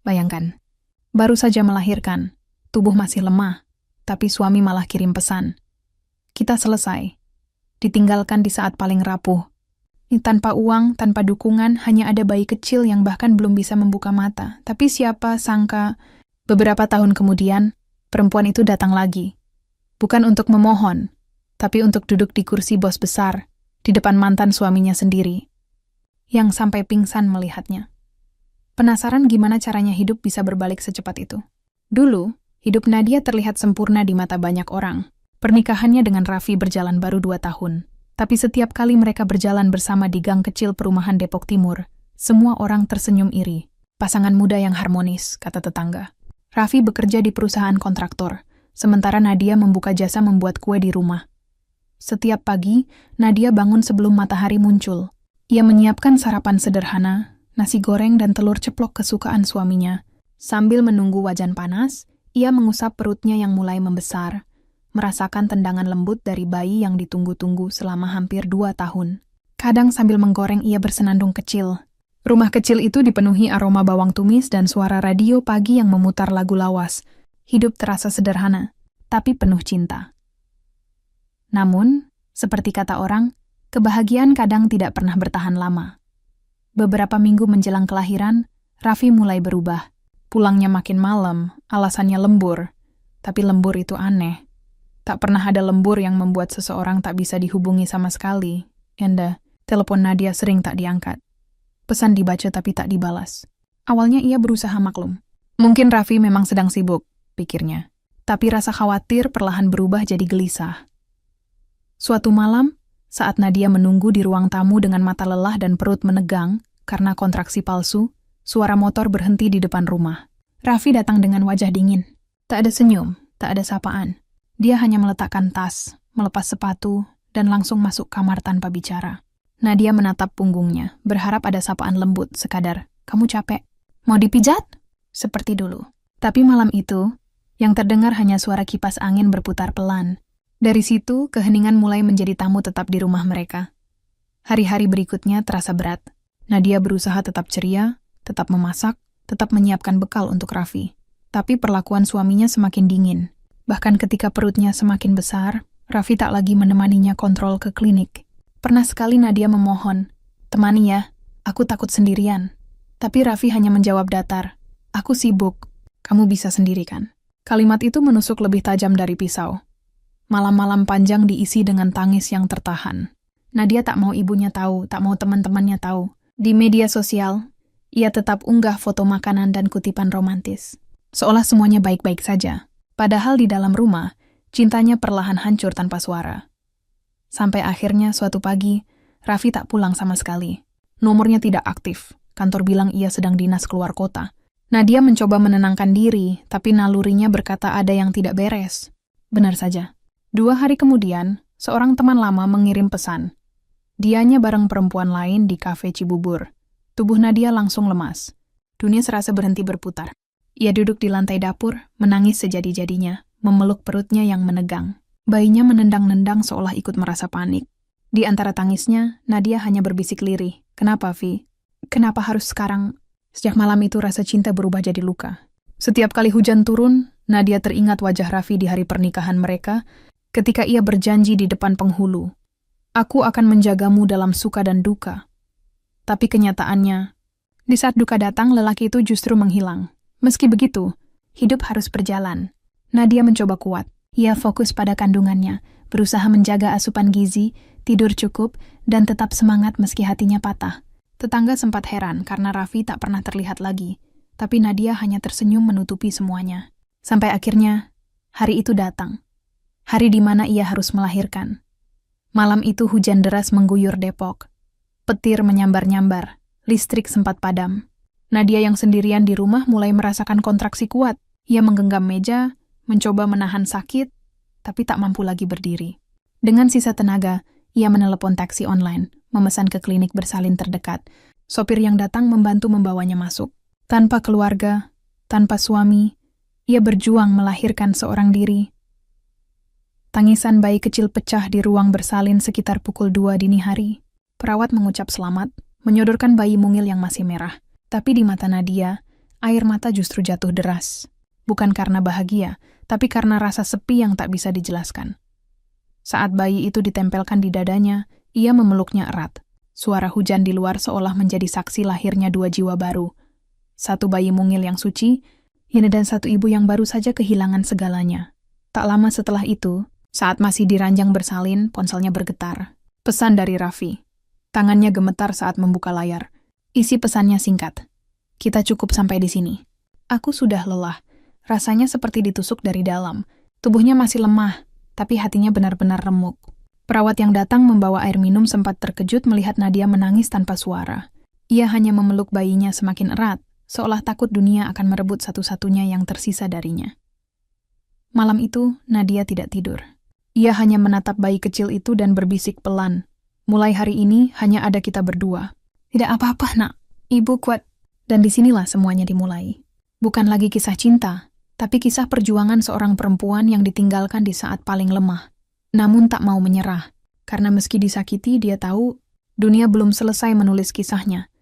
Bayangkan, baru saja melahirkan, tubuh masih lemah, tapi suami malah kirim pesan. Kita selesai. Ditinggalkan di saat paling rapuh. Tanpa uang, tanpa dukungan, hanya ada bayi kecil yang bahkan belum bisa membuka mata. Tapi siapa sangka, beberapa tahun kemudian, perempuan itu datang lagi. Bukan untuk memohon, tapi untuk duduk di kursi bos besar, di depan mantan suaminya sendiri, yang sampai pingsan melihatnya. Penasaran gimana caranya hidup bisa berbalik secepat itu? Dulu, hidup Nadia terlihat sempurna di mata banyak orang. Pernikahannya dengan Raffi berjalan baru 2 tahun. Tapi setiap kali mereka berjalan bersama di gang kecil perumahan Depok Timur, semua orang tersenyum iri. Pasangan muda yang harmonis, kata tetangga. Raffi bekerja di perusahaan kontraktor, sementara Nadia membuka jasa membuat kue di rumah. Setiap pagi, Nadia bangun sebelum matahari muncul. Ia menyiapkan sarapan sederhana, nasi goreng dan telur ceplok kesukaan suaminya. Sambil menunggu wajan panas, ia mengusap perutnya yang mulai membesar, merasakan tendangan lembut dari bayi yang ditunggu-tunggu selama hampir 2 tahun. Kadang sambil menggoreng ia bersenandung kecil. Rumah kecil itu dipenuhi aroma bawang tumis dan suara radio pagi yang memutar lagu lawas. Hidup terasa sederhana, tapi penuh cinta. Namun, seperti kata orang, kebahagiaan kadang tidak pernah bertahan lama. Beberapa minggu menjelang kelahiran, Raffi mulai berubah. Pulangnya makin malam, alasannya lembur. Tapi lembur itu aneh. Tak pernah ada lembur yang membuat seseorang tak bisa dihubungi sama sekali. Telepon Nadia sering tak diangkat. Pesan dibaca tapi tak dibalas. Awalnya ia berusaha maklum. Mungkin Raffi memang sedang sibuk, pikirnya. Tapi rasa khawatir perlahan berubah jadi gelisah. Suatu malam, saat Nadia menunggu di ruang tamu dengan mata lelah dan perut menegang karena kontraksi palsu, suara motor berhenti di depan rumah. Raffi datang dengan wajah dingin. Tak ada senyum, tak ada sapaan. Dia hanya meletakkan tas, melepas sepatu, dan langsung masuk kamar tanpa bicara. Nadia menatap punggungnya, berharap ada sapaan lembut, sekadar, "Kamu capek? Mau dipijat?" Seperti dulu. Tapi malam itu, yang terdengar hanya suara kipas angin berputar pelan. Dari situ, keheningan mulai menjadi tamu tetap di rumah mereka. Hari-hari berikutnya terasa berat. Nadia berusaha tetap ceria, tetap memasak, tetap menyiapkan bekal untuk Raffi. Tapi perlakuan suaminya semakin dingin. Bahkan ketika perutnya semakin besar, Raffi tak lagi menemaninya kontrol ke klinik. Pernah sekali Nadia memohon, "Temani ya, aku takut sendirian." Tapi Raffi hanya menjawab datar, "Aku sibuk, kamu bisa sendiri kan?" Kalimat itu menusuk lebih tajam dari pisau. Malam-malam panjang diisi dengan tangis yang tertahan. Nadia tak mau ibunya tahu, tak mau teman-temannya tahu. Di media sosial, ia tetap unggah foto makanan dan kutipan romantis. Seolah semuanya baik-baik saja. Padahal di dalam rumah, cintanya perlahan hancur tanpa suara. Sampai akhirnya suatu pagi, Raffi tak pulang sama sekali. Nomornya tidak aktif. Kantor bilang ia sedang dinas keluar kota. Nadia mencoba menenangkan diri, tapi nalurinya berkata ada yang tidak beres. Benar saja. 2 hari kemudian, seorang teman lama mengirim pesan. Dianya bareng perempuan lain di kafe Cibubur. Tubuh Nadia langsung lemas. Dunia serasa berhenti berputar. Ia duduk di lantai dapur, menangis sejadi-jadinya, memeluk perutnya yang menegang. Bayinya menendang-nendang seolah ikut merasa panik. Di antara tangisnya, Nadia hanya berbisik lirih. "Kenapa, Vi? Kenapa harus sekarang?" Sejak malam itu rasa cinta berubah jadi luka. Setiap kali hujan turun, Nadia teringat wajah Raffi di hari pernikahan mereka, ketika ia berjanji di depan penghulu, "Aku akan menjagamu dalam suka dan duka." Tapi kenyataannya, di saat duka datang, lelaki itu justru menghilang. Meski begitu, hidup harus berjalan. Nadia mencoba kuat. Ia fokus pada kandungannya, berusaha menjaga asupan gizi, tidur cukup, dan tetap semangat meski hatinya patah. Tetangga sempat heran karena Raffi tak pernah terlihat lagi, tapi Nadia hanya tersenyum menutupi semuanya. Sampai akhirnya, hari itu datang. Hari di mana ia harus melahirkan. Malam itu hujan deras mengguyur Depok. Petir menyambar-nyambar, listrik sempat padam. Nadia yang sendirian di rumah mulai merasakan kontraksi kuat. Ia menggenggam meja, mencoba menahan sakit, tapi tak mampu lagi berdiri. Dengan sisa tenaga, ia menelepon taksi online, memesan ke klinik bersalin terdekat. Sopir yang datang membantu membawanya masuk. Tanpa keluarga, tanpa suami, ia berjuang melahirkan seorang diri. Tangisan bayi kecil pecah di ruang bersalin sekitar pukul 2 dini hari. Perawat mengucap selamat, menyodorkan bayi mungil yang masih merah. Tapi di mata Nadia, Air mata justru jatuh deras. Bukan karena bahagia, tapi karena rasa sepi yang tak bisa dijelaskan. Saat bayi itu ditempelkan di dadanya, ia memeluknya erat. Suara hujan di luar seolah menjadi saksi lahirnya dua jiwa baru. Satu bayi mungil yang suci, dan satu ibu yang baru saja kehilangan segalanya. Tak lama setelah itu, saat masih di ranjang bersalin, ponselnya bergetar. Pesan dari Raffi. Tangannya gemetar saat membuka layar. Isi pesannya singkat. Kita cukup sampai di sini. Aku sudah lelah. Rasanya seperti ditusuk dari dalam. Tubuhnya masih lemah, tapi hatinya benar-benar remuk. Perawat yang datang membawa air minum sempat terkejut melihat Nadia menangis tanpa suara. Ia hanya memeluk bayinya semakin erat, seolah takut dunia akan merebut satu-satunya yang tersisa darinya. Malam itu, Nadia tidak tidur. Ia hanya menatap bayi kecil itu dan berbisik pelan. Mulai hari ini, hanya ada kita berdua. Tidak apa-apa, nak. Ibu kuat. Dan disinilah semuanya dimulai. Bukan lagi kisah cinta, tapi kisah perjuangan seorang perempuan yang ditinggalkan di saat paling lemah. Namun tak mau menyerah. Karena meski disakiti, dia tahu dunia belum selesai menulis kisahnya.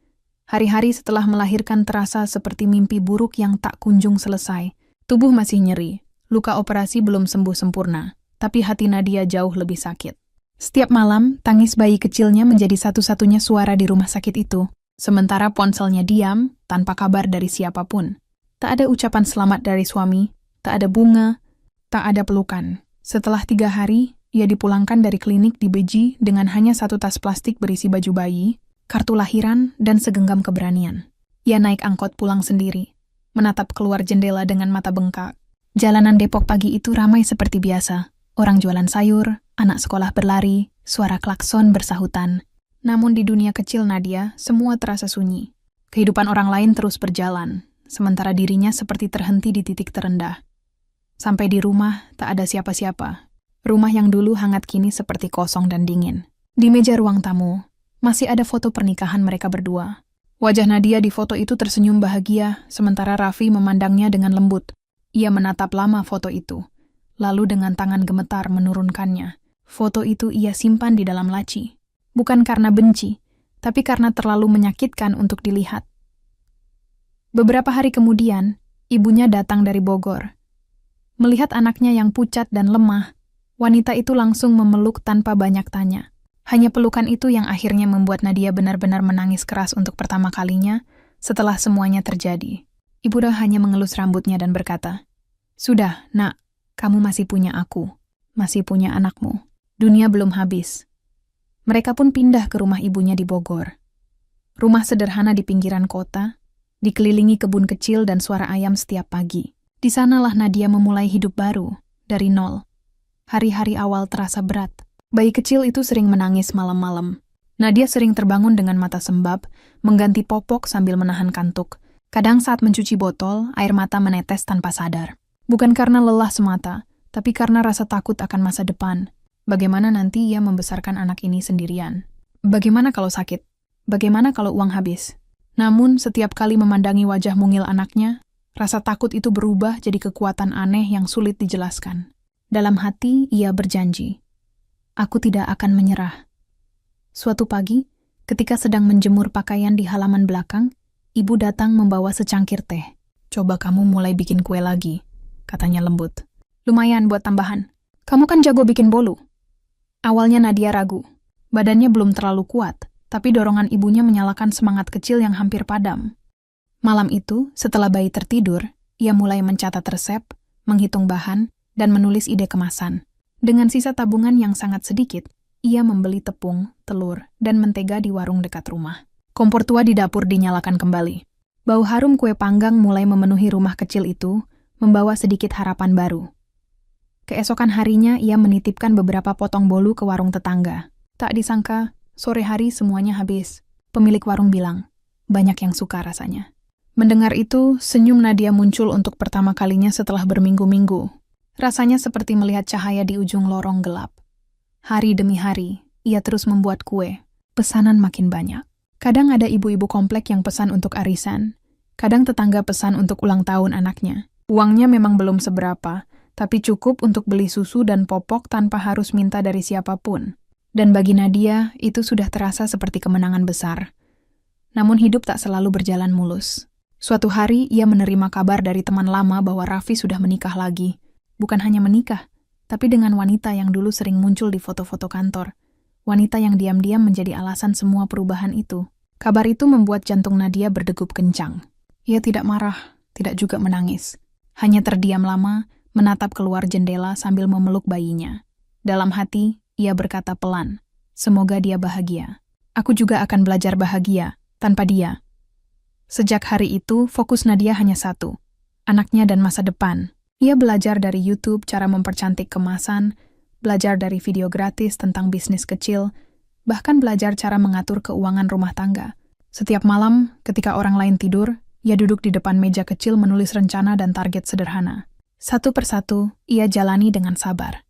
Hari-hari setelah melahirkan terasa seperti mimpi buruk yang tak kunjung selesai. Tubuh masih nyeri. Luka operasi belum sembuh sempurna. Tapi hati Nadia jauh lebih sakit. Setiap malam, tangis bayi kecilnya menjadi satu-satunya suara di rumah sakit itu. Sementara ponselnya diam, tanpa kabar dari siapapun. Tak ada ucapan selamat dari suami, tak ada bunga, tak ada pelukan. Setelah 3 hari, ia dipulangkan dari klinik di Beji dengan hanya satu tas plastik berisi baju bayi, kartu lahiran, dan segenggam keberanian. Ia naik angkot pulang sendiri, menatap keluar jendela dengan mata bengkak. Jalanan Depok pagi itu ramai seperti biasa. Orang jualan sayur, anak sekolah berlari, suara klakson bersahutan. Namun di dunia kecil Nadia, semua terasa sunyi. Kehidupan orang lain terus berjalan, sementara dirinya seperti terhenti di titik terendah. Sampai di rumah, tak ada siapa-siapa. Rumah yang dulu hangat kini seperti kosong dan dingin. Di meja ruang tamu, masih ada foto pernikahan mereka berdua. Wajah Nadia di foto itu tersenyum bahagia, sementara Raffi memandangnya dengan lembut. Ia menatap lama foto itu. Lalu dengan tangan gemetar menurunkannya. Foto itu ia simpan di dalam laci. Bukan karena benci, tapi karena terlalu menyakitkan untuk dilihat. Beberapa hari kemudian, ibunya datang dari Bogor. Melihat anaknya yang pucat dan lemah, wanita itu langsung memeluk tanpa banyak tanya. Hanya pelukan itu yang akhirnya membuat Nadia benar-benar menangis keras untuk pertama kalinya setelah semuanya terjadi. Ibu hanya mengelus rambutnya dan berkata, "Sudah, nak. Kamu masih punya aku, masih punya anakmu. Dunia belum habis." Mereka pun pindah ke rumah ibunya di Bogor. Rumah sederhana di pinggiran kota, dikelilingi kebun kecil dan suara ayam setiap pagi. Di sanalah Nadia memulai hidup baru, dari nol. Hari-hari awal terasa berat. Bayi kecil itu sering menangis malam-malam. Nadia sering terbangun dengan mata sembab, mengganti popok sambil menahan kantuk. Kadang saat mencuci botol, air mata menetes tanpa sadar. Bukan karena lelah semata, tapi karena rasa takut akan masa depan. Bagaimana nanti ia membesarkan anak ini sendirian? Bagaimana kalau sakit? Bagaimana kalau uang habis? Namun, setiap kali memandangi wajah mungil anaknya, rasa takut itu berubah jadi kekuatan aneh yang sulit dijelaskan. Dalam hati, ia berjanji, "Aku tidak akan menyerah." Suatu pagi, ketika sedang menjemur pakaian di halaman belakang, ibu datang membawa secangkir teh. "Coba kamu mulai bikin kue lagi," katanya lembut. "Lumayan buat tambahan. Kamu kan jago bikin bolu." Awalnya Nadia ragu. Badannya belum terlalu kuat, tapi dorongan ibunya menyalakan semangat kecil yang hampir padam. Malam itu, setelah bayi tertidur, ia mulai mencatat resep, menghitung bahan, dan menulis ide kemasan. Dengan sisa tabungan yang sangat sedikit, ia membeli tepung, telur, dan mentega di warung dekat rumah. Kompor tua di dapur dinyalakan kembali. Bau harum kue panggang mulai memenuhi rumah kecil itu, membawa sedikit harapan baru. Keesokan harinya ia menitipkan beberapa potong bolu ke warung tetangga. Tak disangka, sore hari semuanya habis. Pemilik warung bilang, banyak yang suka rasanya. Mendengar itu, senyum Nadia muncul untuk pertama kalinya setelah berminggu-minggu. Rasanya seperti melihat cahaya di ujung lorong gelap. Hari demi hari, ia terus membuat kue. Pesanan makin banyak. Kadang ada ibu-ibu komplek yang pesan untuk arisan. Kadang tetangga pesan untuk ulang tahun anaknya. Uangnya memang belum seberapa, tapi cukup untuk beli susu dan popok tanpa harus minta dari siapapun. Dan bagi Nadia, itu sudah terasa seperti kemenangan besar. Namun hidup tak selalu berjalan mulus. Suatu hari, ia menerima kabar dari teman lama bahwa Raffi sudah menikah lagi. Bukan hanya menikah, tapi dengan wanita yang dulu sering muncul di foto-foto kantor. Wanita yang diam-diam menjadi alasan semua perubahan itu. Kabar itu membuat jantung Nadia berdegup kencang. Ia tidak marah, tidak juga menangis. Hanya terdiam lama, menatap keluar jendela sambil memeluk bayinya. Dalam hati, ia berkata pelan, "Semoga dia bahagia. Aku juga akan belajar bahagia, tanpa dia." Sejak hari itu, fokus Nadia hanya satu, anaknya dan masa depan. Ia belajar dari YouTube cara mempercantik kemasan, belajar dari video gratis tentang bisnis kecil, bahkan belajar cara mengatur keuangan rumah tangga. Setiap malam, ketika orang lain tidur, ia duduk di depan meja kecil menulis rencana dan target sederhana. Satu persatu, ia jalani dengan sabar.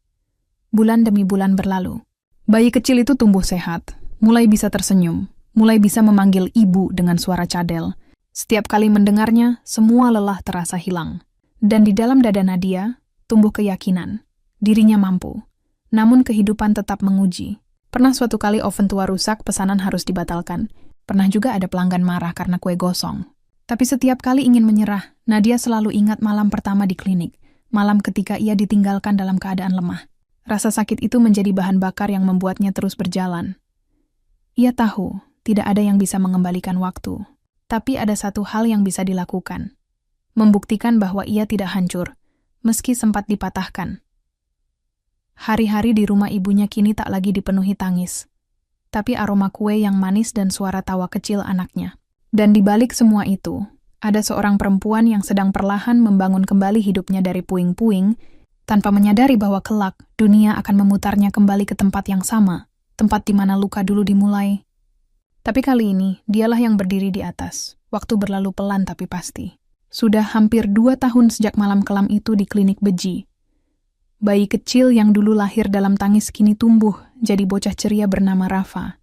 Bulan demi bulan berlalu. Bayi kecil itu tumbuh sehat, mulai bisa tersenyum, mulai bisa memanggil ibu dengan suara cadel. Setiap kali mendengarnya, semua lelah terasa hilang. Dan di dalam dada Nadia, tumbuh keyakinan. Dirinya mampu. Namun kehidupan tetap menguji. Pernah suatu kali oven tua rusak, pesanan harus dibatalkan. Pernah juga ada pelanggan marah karena kue gosong. Tapi setiap kali ingin menyerah, Nadia selalu ingat malam pertama di klinik. Malam ketika ia ditinggalkan dalam keadaan lemah. Rasa sakit itu menjadi bahan bakar yang membuatnya terus berjalan. Ia tahu, tidak ada yang bisa mengembalikan waktu. Tapi ada satu hal yang bisa dilakukan. Membuktikan bahwa ia tidak hancur, meski sempat dipatahkan. Hari-hari di rumah ibunya kini tak lagi dipenuhi tangis. Tapi aroma kue yang manis dan suara tawa kecil anaknya. Dan di balik semua itu, ada seorang perempuan yang sedang perlahan membangun kembali hidupnya dari puing-puing, tanpa menyadari bahwa kelak dunia akan memutarnya kembali ke tempat yang sama, tempat di mana luka dulu dimulai. Tapi kali ini, dialah yang berdiri di atas. Waktu berlalu pelan tapi pasti. Sudah hampir 2 tahun sejak malam kelam itu di klinik Beji. Bayi kecil yang dulu lahir dalam tangis kini tumbuh jadi bocah ceria bernama Rafa.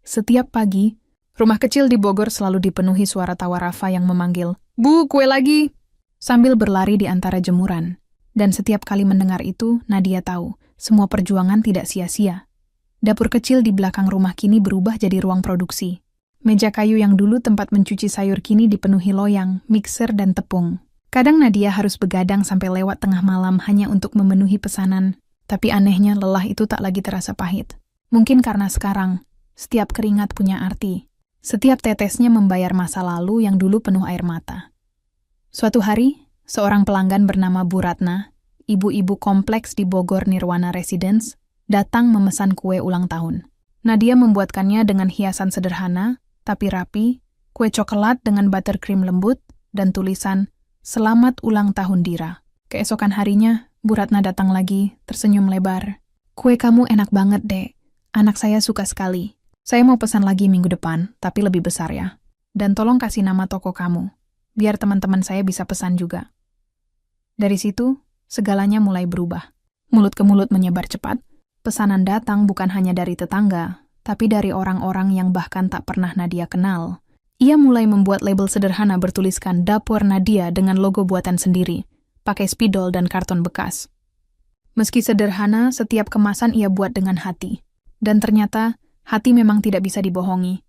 Setiap pagi, rumah kecil di Bogor selalu dipenuhi suara tawa Rafa yang memanggil, "Bu, kue lagi!" Sambil berlari di antara jemuran. Dan setiap kali mendengar itu, Nadia tahu, semua perjuangan tidak sia-sia. Dapur kecil di belakang rumah kini berubah jadi ruang produksi. Meja kayu yang dulu tempat mencuci sayur kini dipenuhi loyang, mixer, dan tepung. Kadang Nadia harus begadang sampai lewat tengah malam hanya untuk memenuhi pesanan. Tapi anehnya lelah itu tak lagi terasa pahit. Mungkin karena sekarang, setiap keringat punya arti. Setiap tetesnya membayar masa lalu yang dulu penuh air mata. Suatu hari, seorang pelanggan bernama Bu Ratna, ibu-ibu kompleks di Bogor Nirwana Residence, datang memesan kue ulang tahun. Nadia membuatkannya dengan hiasan sederhana, tapi rapi, kue coklat dengan buttercream lembut, dan tulisan, "Selamat ulang tahun Dira." Keesokan harinya, Bu Ratna datang lagi, tersenyum lebar. "Kue kamu enak banget, Dek. Anak saya suka sekali. Saya mau pesan lagi minggu depan, tapi lebih besar ya. Dan tolong kasih nama toko kamu, biar teman-teman saya bisa pesan juga." Dari situ, segalanya mulai berubah. Mulut ke mulut menyebar cepat. Pesanan datang bukan hanya dari tetangga, tapi dari orang-orang yang bahkan tak pernah Nadia kenal. Ia mulai membuat label sederhana bertuliskan Dapur Nadia dengan logo buatan sendiri, pakai spidol dan karton bekas. Meski sederhana, setiap kemasan ia buat dengan hati. Dan ternyata, hati memang tidak bisa dibohongi.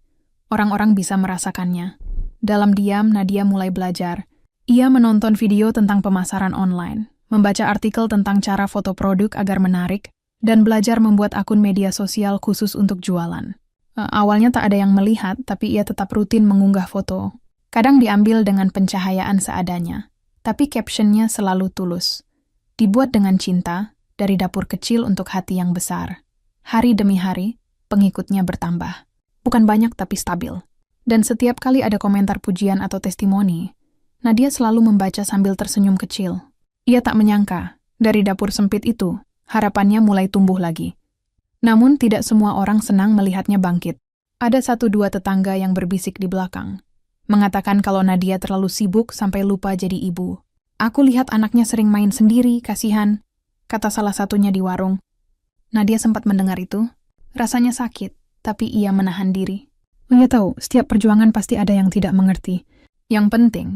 Orang-orang bisa merasakannya. Dalam diam, Nadia mulai belajar. Ia menonton video tentang pemasaran online, membaca artikel tentang cara foto produk agar menarik, dan belajar membuat akun media sosial khusus untuk jualan. Awalnya tak ada yang melihat, tapi ia tetap rutin mengunggah foto. Kadang diambil dengan pencahayaan seadanya, tapi captionnya selalu tulus. Dibuat dengan cinta, dari dapur kecil untuk hati yang besar. Hari demi hari, pengikutnya bertambah. Bukan banyak tapi stabil. Dan setiap kali ada komentar pujian atau testimoni, Nadia selalu membaca sambil tersenyum kecil. Ia tak menyangka, dari dapur sempit itu, harapannya mulai tumbuh lagi. Namun tidak semua orang senang melihatnya bangkit. Ada 1-2 tetangga yang berbisik di belakang. Mengatakan kalau Nadia terlalu sibuk sampai lupa jadi ibu. "Aku lihat anaknya sering main sendiri, kasihan," kata salah satunya di warung. Nadia sempat mendengar itu. Rasanya sakit, tapi ia menahan diri. Ia tahu, setiap perjuangan pasti ada yang tidak mengerti. Yang penting,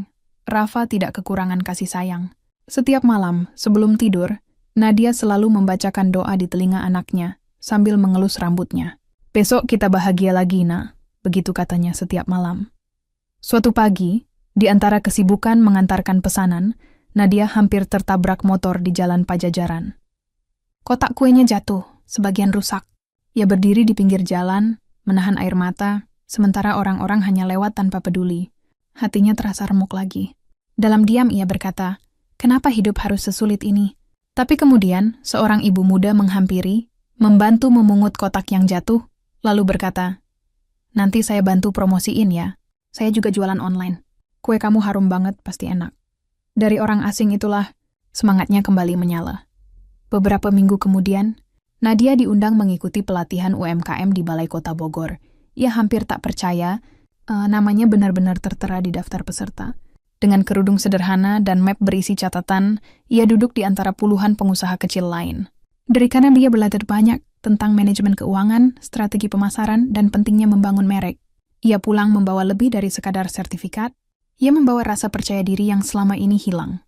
Rafa tidak kekurangan kasih sayang. Setiap malam, sebelum tidur, Nadia selalu membacakan doa di telinga anaknya, sambil mengelus rambutnya. "Besok kita bahagia lagi, Nak," begitu katanya setiap malam. Suatu pagi, Di antara kesibukan mengantarkan pesanan, Nadia hampir tertabrak motor di jalan Pajajaran. Kotak kuenya jatuh, sebagian rusak. Ia berdiri di pinggir jalan, menahan air mata, sementara orang-orang hanya lewat tanpa peduli. Hatinya terasa remuk lagi. Dalam diam ia berkata, "Kenapa hidup harus sesulit ini?" Tapi kemudian, seorang ibu muda menghampiri, membantu memungut kotak yang jatuh, lalu berkata, "Nanti saya bantu promosiin ya. Saya juga jualan online. Kue kamu harum banget, pasti enak." Dari orang asing itulah, semangatnya kembali menyala. Beberapa minggu kemudian, Nadia diundang mengikuti pelatihan UMKM di Balai Kota Bogor. Ia hampir tak percaya, namanya benar-benar tertera di daftar peserta. Dengan kerudung sederhana dan map berisi catatan, ia duduk di antara puluhan pengusaha kecil lain. Dari kanan dia belajar banyak tentang manajemen keuangan, strategi pemasaran, dan pentingnya membangun merek. Ia pulang membawa lebih dari sekadar sertifikat. Ia membawa rasa percaya diri yang selama ini hilang.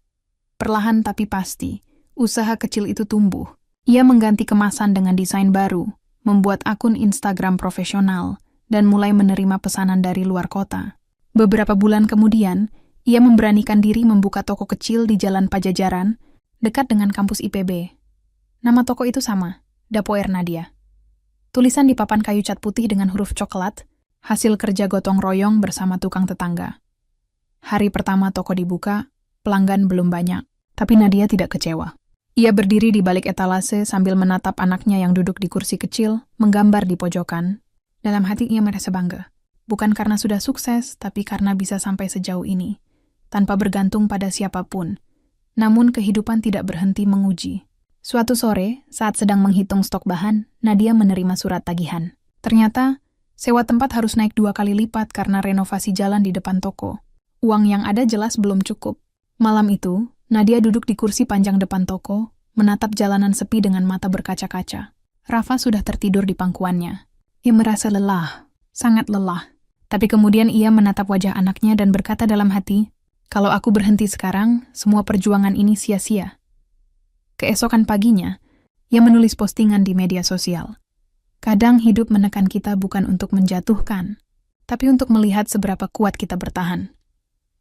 Perlahan tapi pasti, usaha kecil itu tumbuh. Ia mengganti kemasan dengan desain baru, membuat akun Instagram profesional, dan mulai menerima pesanan dari luar kota. Beberapa bulan kemudian, ia memberanikan diri membuka toko kecil di Jalan Pajajaran, dekat dengan kampus IPB. Nama toko itu sama, Dapoer Nadia. Tulisan di papan kayu cat putih dengan huruf coklat, hasil kerja gotong royong bersama tukang tetangga. Hari pertama toko dibuka, pelanggan belum banyak, tapi Nadia tidak kecewa. Ia berdiri di balik etalase sambil menatap anaknya yang duduk di kursi kecil, menggambar di pojokan. Dalam hati ia merasa bangga. Bukan karena sudah sukses, tapi karena bisa sampai sejauh ini. Tanpa bergantung pada siapapun. Namun kehidupan tidak berhenti menguji. Suatu sore, saat sedang menghitung stok bahan, Nadia menerima surat tagihan. Ternyata, sewa tempat harus naik 2 kali lipat karena renovasi jalan di depan toko. Uang yang ada jelas belum cukup. Malam itu, Nadia duduk di kursi panjang depan toko, menatap jalanan sepi dengan mata berkaca-kaca. Rafa sudah tertidur di pangkuannya. Ia merasa lelah, sangat lelah. Tapi kemudian ia menatap wajah anaknya dan berkata dalam hati, "Kalau aku berhenti sekarang, semua perjuangan ini sia-sia." Keesokan paginya, ia menulis postingan di media sosial. Kadang hidup menekan kita bukan untuk menjatuhkan, tapi untuk melihat seberapa kuat kita bertahan.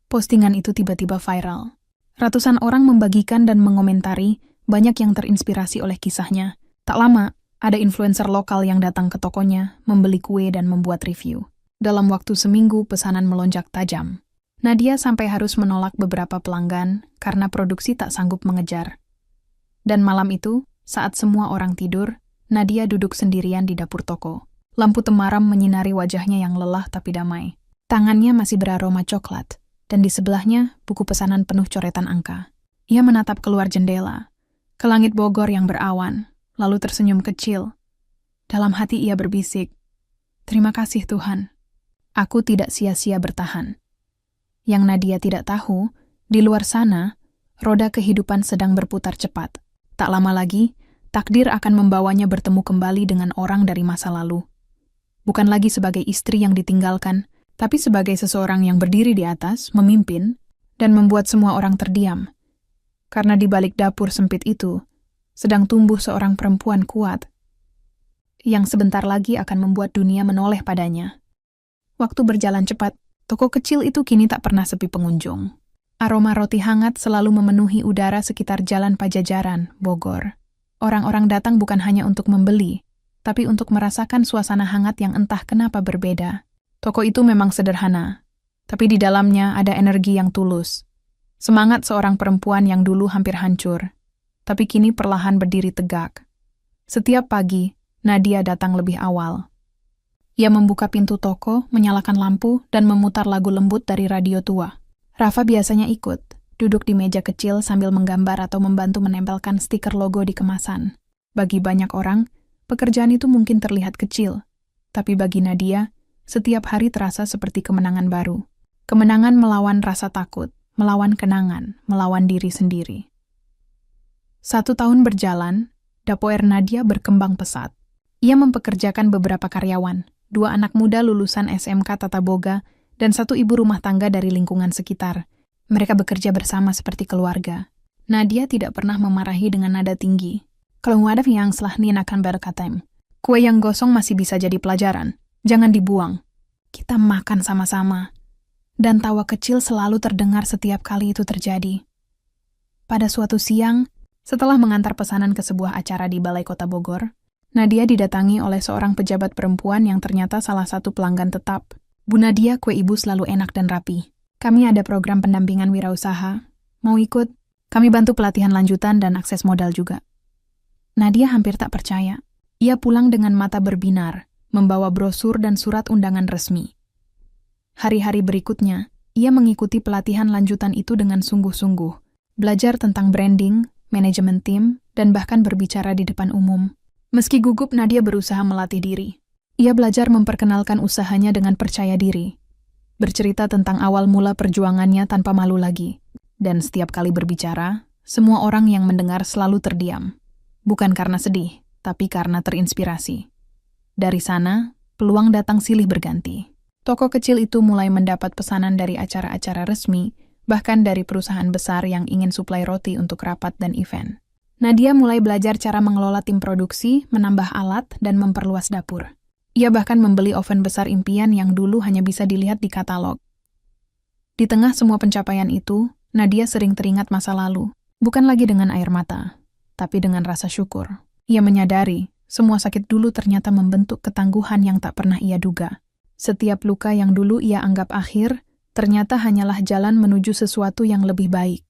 Postingan itu tiba-tiba viral. Ratusan orang membagikan dan mengomentari, banyak yang terinspirasi oleh kisahnya. Tak lama, ada influencer lokal yang datang ke tokonya, membeli kue dan membuat review. Dalam waktu seminggu, pesanan melonjak tajam. Nadia sampai harus menolak beberapa pelanggan karena produksi tak sanggup mengejar. Dan malam itu, saat semua orang tidur, Nadia duduk sendirian di dapur toko. Lampu temaram menyinari wajahnya yang lelah tapi damai. Tangannya masih beraroma coklat, dan di sebelahnya buku pesanan penuh coretan angka. Ia menatap keluar jendela, ke langit Bogor yang berawan, lalu tersenyum kecil. Dalam hati ia berbisik, "Terima kasih Tuhan, aku tidak sia-sia bertahan." Yang Nadia tidak tahu, di luar sana, roda kehidupan sedang berputar cepat. Tak lama lagi, takdir akan membawanya bertemu kembali dengan orang dari masa lalu. Bukan lagi sebagai istri yang ditinggalkan, tapi sebagai seseorang yang berdiri di atas, memimpin, dan membuat semua orang terdiam. Karena di balik dapur sempit itu, sedang tumbuh seorang perempuan kuat, yang sebentar lagi akan membuat dunia menoleh padanya. Waktu berjalan cepat, toko kecil itu kini tak pernah sepi pengunjung. Aroma roti hangat selalu memenuhi udara sekitar Jalan Pajajaran, Bogor. Orang-orang datang bukan hanya untuk membeli, tapi untuk merasakan suasana hangat yang entah kenapa berbeda. Toko itu memang sederhana, tapi di dalamnya ada energi yang tulus. Semangat seorang perempuan yang dulu hampir hancur, tapi kini perlahan berdiri tegak. Setiap pagi, Nadia datang lebih awal. Ia membuka pintu toko, menyalakan lampu, dan memutar lagu lembut dari radio tua. Rafa biasanya ikut, duduk di meja kecil sambil menggambar atau membantu menempelkan stiker logo di kemasan. Bagi banyak orang, pekerjaan itu mungkin terlihat kecil, tapi bagi Nadia, setiap hari terasa seperti kemenangan baru. Kemenangan melawan rasa takut, melawan kenangan, melawan diri sendiri. 1 tahun berjalan, Dapoer Nadia berkembang pesat. Ia mempekerjakan beberapa karyawan, 2 anak muda lulusan SMK Tata Boga, dan 1 ibu rumah tangga dari lingkungan sekitar. Mereka bekerja bersama seperti keluarga. Nadia tidak pernah memarahi dengan nada tinggi. "Kalau ada yang salah nih akan berkata, kue yang gosong masih bisa jadi pelajaran. Jangan dibuang. Kita makan sama-sama." dan tawa kecil selalu terdengar setiap kali itu terjadi. Pada suatu siang, setelah mengantar pesanan ke sebuah acara di Balai Kota Bogor, Nadia didatangi oleh seorang pejabat perempuan yang ternyata salah satu pelanggan tetap. "Bu Nadia, kue ibu selalu enak dan rapi. Kami ada program pendampingan wirausaha. Mau ikut? Kami bantu pelatihan lanjutan dan akses modal juga." Nadia hampir tak percaya. Ia pulang dengan mata berbinar, membawa brosur dan surat undangan resmi. Hari-hari berikutnya, ia mengikuti pelatihan lanjutan itu dengan sungguh-sungguh, belajar tentang branding, manajemen tim, dan bahkan berbicara di depan umum. Meski gugup, Nadia berusaha melatih diri. Ia belajar memperkenalkan usahanya dengan percaya diri, bercerita tentang awal mula perjuangannya tanpa malu lagi. Dan setiap kali berbicara, semua orang yang mendengar selalu terdiam. Bukan karena sedih, tapi karena terinspirasi. Dari sana, peluang datang silih berganti. Toko kecil itu mulai mendapat pesanan dari acara-acara resmi, bahkan dari perusahaan besar yang ingin suplai roti untuk rapat dan event. Nadia mulai belajar cara mengelola tim produksi, menambah alat, dan memperluas dapur. Ia bahkan membeli oven besar impian yang dulu hanya bisa dilihat di katalog. Di tengah semua pencapaian itu, Nadia sering teringat masa lalu, bukan lagi dengan air mata, tapi dengan rasa syukur. Ia menyadari, semua sakit dulu ternyata membentuk ketangguhan yang tak pernah ia duga. Setiap luka yang dulu ia anggap akhir, ternyata hanyalah jalan menuju sesuatu yang lebih baik.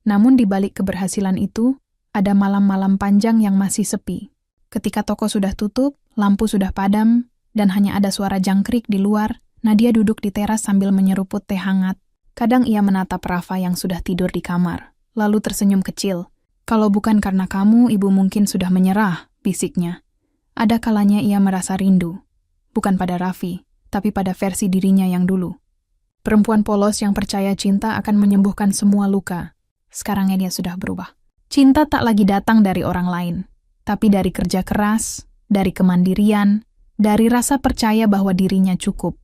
Namun di balik keberhasilan itu, ada malam-malam panjang yang masih sepi. Ketika toko sudah tutup, lampu sudah padam, dan hanya ada suara jangkrik di luar, Nadia duduk di teras sambil menyeruput teh hangat. Kadang ia menatap Rafa yang sudah tidur di kamar, lalu tersenyum kecil. "Kalau bukan karena kamu, ibu mungkin sudah menyerah," bisiknya. Ada kalanya ia merasa rindu. Bukan pada Raffi, tapi pada versi dirinya yang dulu. Perempuan polos yang percaya cinta akan menyembuhkan semua luka. Sekarangnya dia sudah berubah. Cinta tak lagi datang dari orang lain, tapi dari kerja keras, dari kemandirian, dari rasa percaya bahwa dirinya cukup.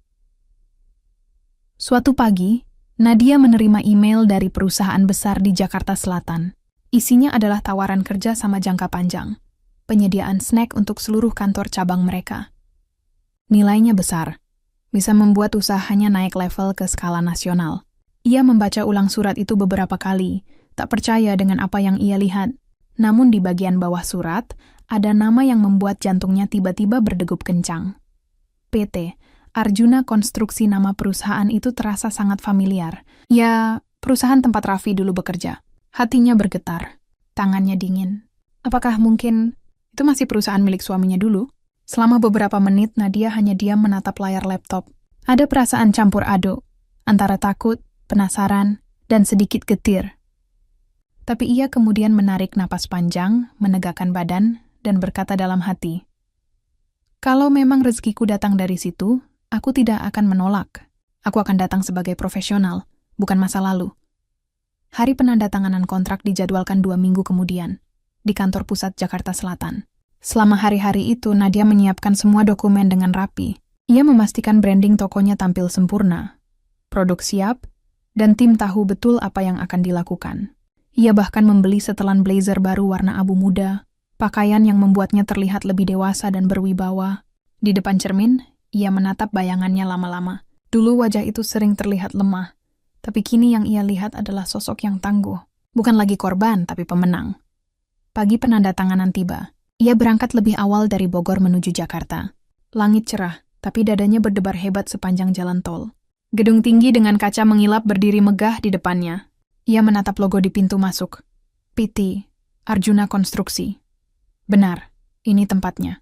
Suatu pagi, Nadia menerima email dari perusahaan besar di Jakarta Selatan. Isinya adalah tawaran kerja sama jangka panjang, penyediaan snack untuk seluruh kantor cabang mereka. Nilainya besar, bisa membuat usahanya naik level ke skala nasional. Ia membaca ulang surat itu beberapa kali, tak percaya dengan apa yang ia lihat. Namun di bagian bawah surat, ada nama yang membuat jantungnya tiba-tiba berdegup kencang. PT Arjuna Konstruksi. Nama perusahaan itu terasa sangat familiar. Ya, perusahaan tempat Raffi dulu bekerja. Hatinya bergetar, tangannya dingin. Apakah mungkin itu masih perusahaan milik suaminya dulu? Selama beberapa menit, Nadia hanya diam menatap layar laptop. Ada perasaan campur aduk, antara takut, penasaran, dan sedikit getir. Tapi ia kemudian menarik napas panjang, menegakkan badan, dan berkata dalam hati, "Kalau memang rezekiku datang dari situ, aku tidak akan menolak. Aku akan datang sebagai profesional, bukan masa lalu." Hari penandatanganan kontrak dijadwalkan 2 minggu kemudian, di kantor pusat Jakarta Selatan. Selama hari-hari itu, Nadia menyiapkan semua dokumen dengan rapi. Ia memastikan branding tokonya tampil sempurna, produk siap, dan tim tahu betul apa yang akan dilakukan. Ia bahkan membeli setelan blazer baru warna abu muda, pakaian yang membuatnya terlihat lebih dewasa dan berwibawa. Di depan cermin, ia menatap bayangannya lama-lama. Dulu wajah itu sering terlihat lemah, tapi kini yang ia lihat adalah sosok yang tangguh. Bukan lagi korban, tapi pemenang. Pagi penandatanganan tiba. Ia berangkat lebih awal dari Bogor menuju Jakarta. Langit cerah, tapi dadanya berdebar hebat sepanjang jalan tol. Gedung tinggi dengan kaca mengilap berdiri megah di depannya. Ia menatap logo di pintu masuk. PT Arjuna Konstruksi. Benar, ini tempatnya.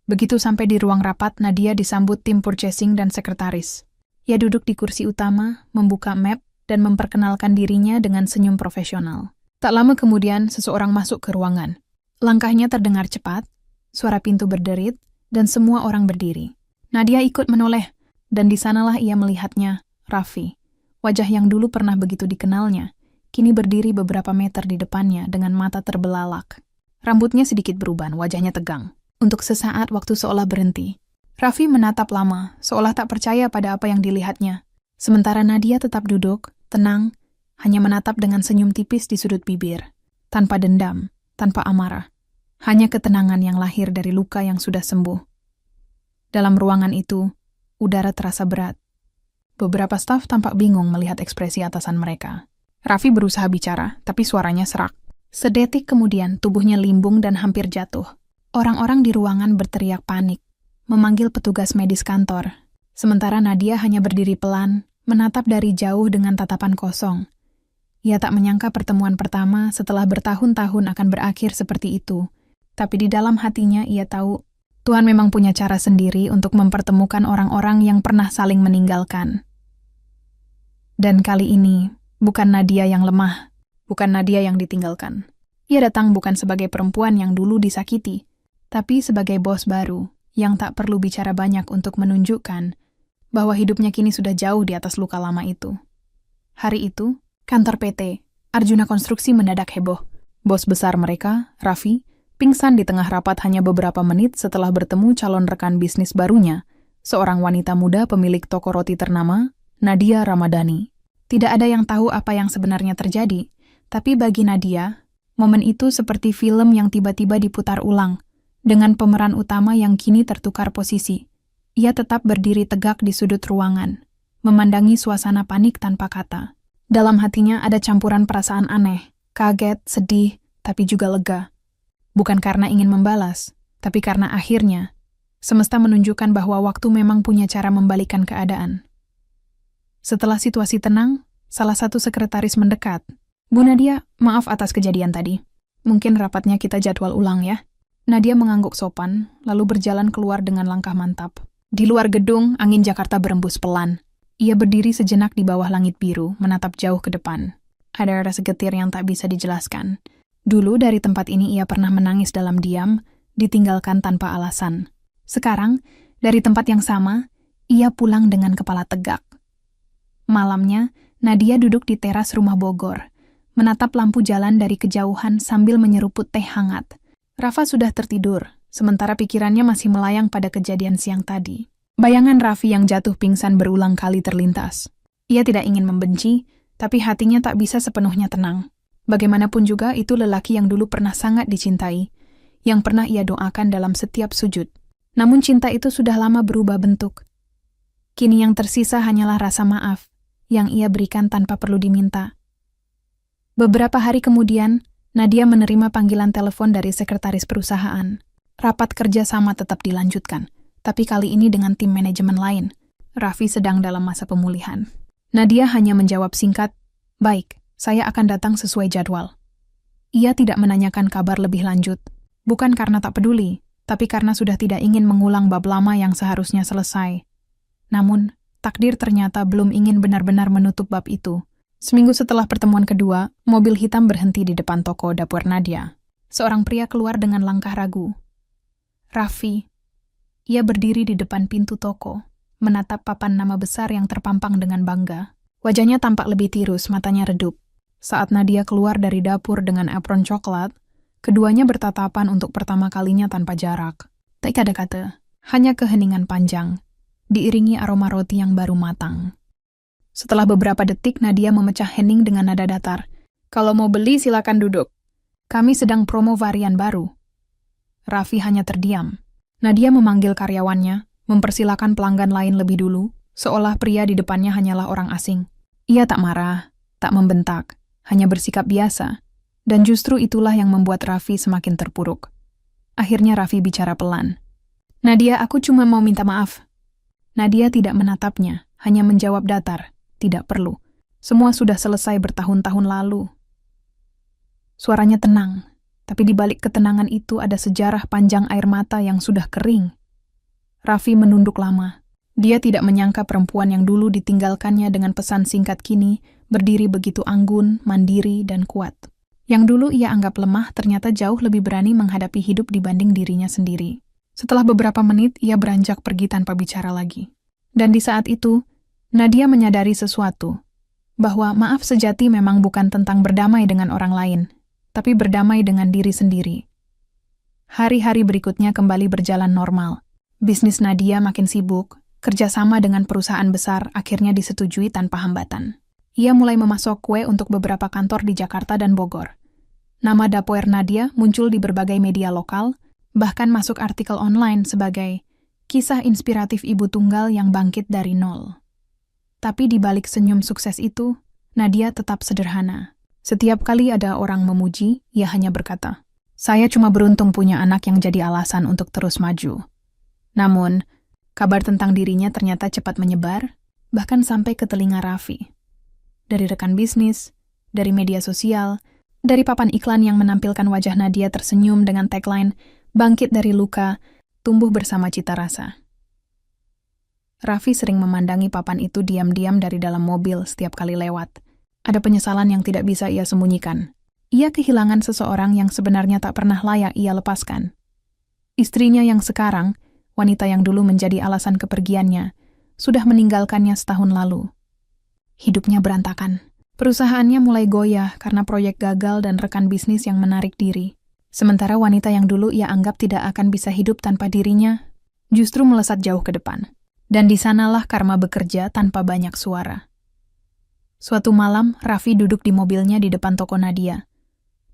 Begitu sampai di ruang rapat, Nadia disambut tim purchasing dan sekretaris. Ia duduk di kursi utama, membuka map, dan memperkenalkan dirinya dengan senyum profesional. Tak lama kemudian, seseorang masuk ke ruangan. Langkahnya terdengar cepat, suara pintu berderit, dan semua orang berdiri. Nadia ikut menoleh, dan di sanalah ia melihatnya, Raffi. Wajah yang dulu pernah begitu dikenalnya, kini berdiri beberapa meter di depannya dengan mata terbelalak. Rambutnya sedikit beruban, wajahnya tegang. Untuk sesaat waktu seolah berhenti. Raffi menatap lama, seolah tak percaya pada apa yang dilihatnya. Sementara Nadia tetap duduk, tenang, hanya menatap dengan senyum tipis di sudut bibir. Tanpa dendam, tanpa amarah. Hanya ketenangan yang lahir dari luka yang sudah sembuh. Dalam ruangan itu, udara terasa berat. Beberapa staf tampak bingung melihat ekspresi atasan mereka. Raffi berusaha bicara, tapi suaranya serak. Sedetik kemudian, tubuhnya limbung dan hampir jatuh. Orang-orang di ruangan berteriak panik, memanggil petugas medis kantor. Sementara Nadia hanya berdiri pelan, menatap dari jauh dengan tatapan kosong. Ia tak menyangka pertemuan pertama setelah bertahun-tahun akan berakhir seperti itu. Tapi di dalam hatinya ia tahu, Tuhan memang punya cara sendiri untuk mempertemukan orang-orang yang pernah saling meninggalkan. Dan kali ini, bukan Nadia yang lemah, bukan Nadia yang ditinggalkan. Ia datang bukan sebagai perempuan yang dulu disakiti, tapi sebagai bos baru yang tak perlu bicara banyak untuk menunjukkan bahwa hidupnya kini sudah jauh di atas luka lama itu. Hari itu, kantor PT Arjuna Konstruksi mendadak heboh. Bos besar mereka, Raffi, pingsan di tengah rapat hanya beberapa menit setelah bertemu calon rekan bisnis barunya, seorang wanita muda pemilik toko roti ternama, Nadia Ramadhani. Tidak ada yang tahu apa yang sebenarnya terjadi, tapi bagi Nadia, momen itu seperti film yang tiba-tiba diputar ulang, dengan pemeran utama yang kini tertukar posisi. Ia tetap berdiri tegak di sudut ruangan, memandangi suasana panik tanpa kata. Dalam hatinya ada campuran perasaan aneh, kaget, sedih, tapi juga lega. Bukan karena ingin membalas, tapi karena akhirnya, semesta menunjukkan bahwa waktu memang punya cara membalikkan keadaan. Setelah situasi tenang, salah satu sekretaris mendekat. Bu Nadia, maaf atas kejadian tadi. Mungkin rapatnya kita jadwal ulang ya. Nadia mengangguk sopan, lalu berjalan keluar dengan langkah mantap. Di luar gedung, angin Jakarta berembus pelan. Ia berdiri sejenak di bawah langit biru, menatap jauh ke depan. Ada rasa getir yang tak bisa dijelaskan. Dulu dari tempat ini ia pernah menangis dalam diam, ditinggalkan tanpa alasan. Sekarang, dari tempat yang sama, ia pulang dengan kepala tegak. Malamnya, Nadia duduk di teras rumah Bogor, menatap lampu jalan dari kejauhan sambil menyeruput teh hangat. Rafa sudah tertidur, sementara pikirannya masih melayang pada kejadian siang tadi. Bayangan Raffi yang jatuh pingsan berulang kali terlintas. Ia tidak ingin membenci, tapi hatinya tak bisa sepenuhnya tenang. Bagaimanapun juga itu lelaki yang dulu pernah sangat dicintai, yang pernah ia doakan dalam setiap sujud. Namun cinta itu sudah lama berubah bentuk. Kini yang tersisa hanyalah rasa maaf, yang ia berikan tanpa perlu diminta. Beberapa hari kemudian, Nadia menerima panggilan telepon dari sekretaris perusahaan. Rapat kerja sama tetap dilanjutkan, tapi kali ini dengan tim manajemen lain. Raffi sedang dalam masa pemulihan. Nadia hanya menjawab singkat, "Baik, saya akan datang sesuai jadwal." Ia tidak menanyakan kabar lebih lanjut, bukan karena tak peduli, tapi karena sudah tidak ingin mengulang bab lama yang seharusnya selesai. Namun, takdir ternyata belum ingin benar-benar menutup bab itu. Seminggu setelah pertemuan kedua, mobil hitam berhenti di depan toko dapur Nadia. Seorang pria keluar dengan langkah ragu. Raffi. Ia berdiri di depan pintu toko, menatap papan nama besar yang terpampang dengan bangga. Wajahnya tampak lebih tirus, matanya redup. Saat Nadia keluar dari dapur dengan apron coklat, keduanya bertatapan untuk pertama kalinya tanpa jarak. Tak ada kata, hanya keheningan panjang, diiringi aroma roti yang baru matang. Setelah beberapa detik, Nadia memecah hening dengan nada datar. "Kalau mau beli, silakan duduk. Kami sedang promo varian baru." Raffi hanya terdiam. Nadia memanggil karyawannya, mempersilakan pelanggan lain lebih dulu, seolah pria di depannya hanyalah orang asing. Ia tak marah, tak membentak, hanya bersikap biasa. Dan justru itulah yang membuat Raffi semakin terpuruk. Akhirnya Raffi bicara pelan. "Nadia, aku cuma mau minta maaf." Nadia tidak menatapnya, hanya menjawab datar. "Tidak perlu. Semua sudah selesai bertahun-tahun lalu." Suaranya tenang, tapi di balik ketenangan itu ada sejarah panjang air mata yang sudah kering. Raffi menunduk lama. Dia tidak menyangka perempuan yang dulu ditinggalkannya dengan pesan singkat kini berdiri begitu anggun, mandiri, dan kuat. Yang dulu ia anggap lemah ternyata jauh lebih berani menghadapi hidup dibanding dirinya sendiri. Setelah beberapa menit, ia beranjak pergi tanpa bicara lagi. Dan di saat itu, Nadia menyadari sesuatu, bahwa maaf sejati memang bukan tentang berdamai dengan orang lain, tapi berdamai dengan diri sendiri. Hari-hari berikutnya kembali berjalan normal. Bisnis Nadia makin sibuk, kerjasama dengan perusahaan besar akhirnya disetujui tanpa hambatan. Ia mulai memasok kue untuk beberapa kantor di Jakarta dan Bogor. Nama Dapoer Nadia muncul di berbagai media lokal, bahkan masuk artikel online sebagai kisah inspiratif ibu tunggal yang bangkit dari nol. Tapi di balik senyum sukses itu, Nadia tetap sederhana. Setiap kali ada orang memuji, ia hanya berkata, "Saya cuma beruntung punya anak yang jadi alasan untuk terus maju." Namun, kabar tentang dirinya ternyata cepat menyebar, bahkan sampai ke telinga Raffi. Dari rekan bisnis, dari media sosial, dari papan iklan yang menampilkan wajah Nadia tersenyum dengan tagline, "Bangkit dari luka, tumbuh bersama cita rasa." Raffi sering memandangi papan itu diam-diam dari dalam mobil setiap kali lewat. Ada penyesalan yang tidak bisa ia sembunyikan. Ia kehilangan seseorang yang sebenarnya tak pernah layak ia lepaskan. Istrinya yang sekarang, wanita yang dulu menjadi alasan kepergiannya, sudah meninggalkannya setahun lalu. Hidupnya berantakan. Perusahaannya mulai goyah karena proyek gagal dan rekan bisnis yang menarik diri. Sementara wanita yang dulu ia anggap tidak akan bisa hidup tanpa dirinya, justru melesat jauh ke depan. Dan di sanalah karma bekerja tanpa banyak suara. Suatu malam, Raffi duduk di mobilnya di depan toko Nadia.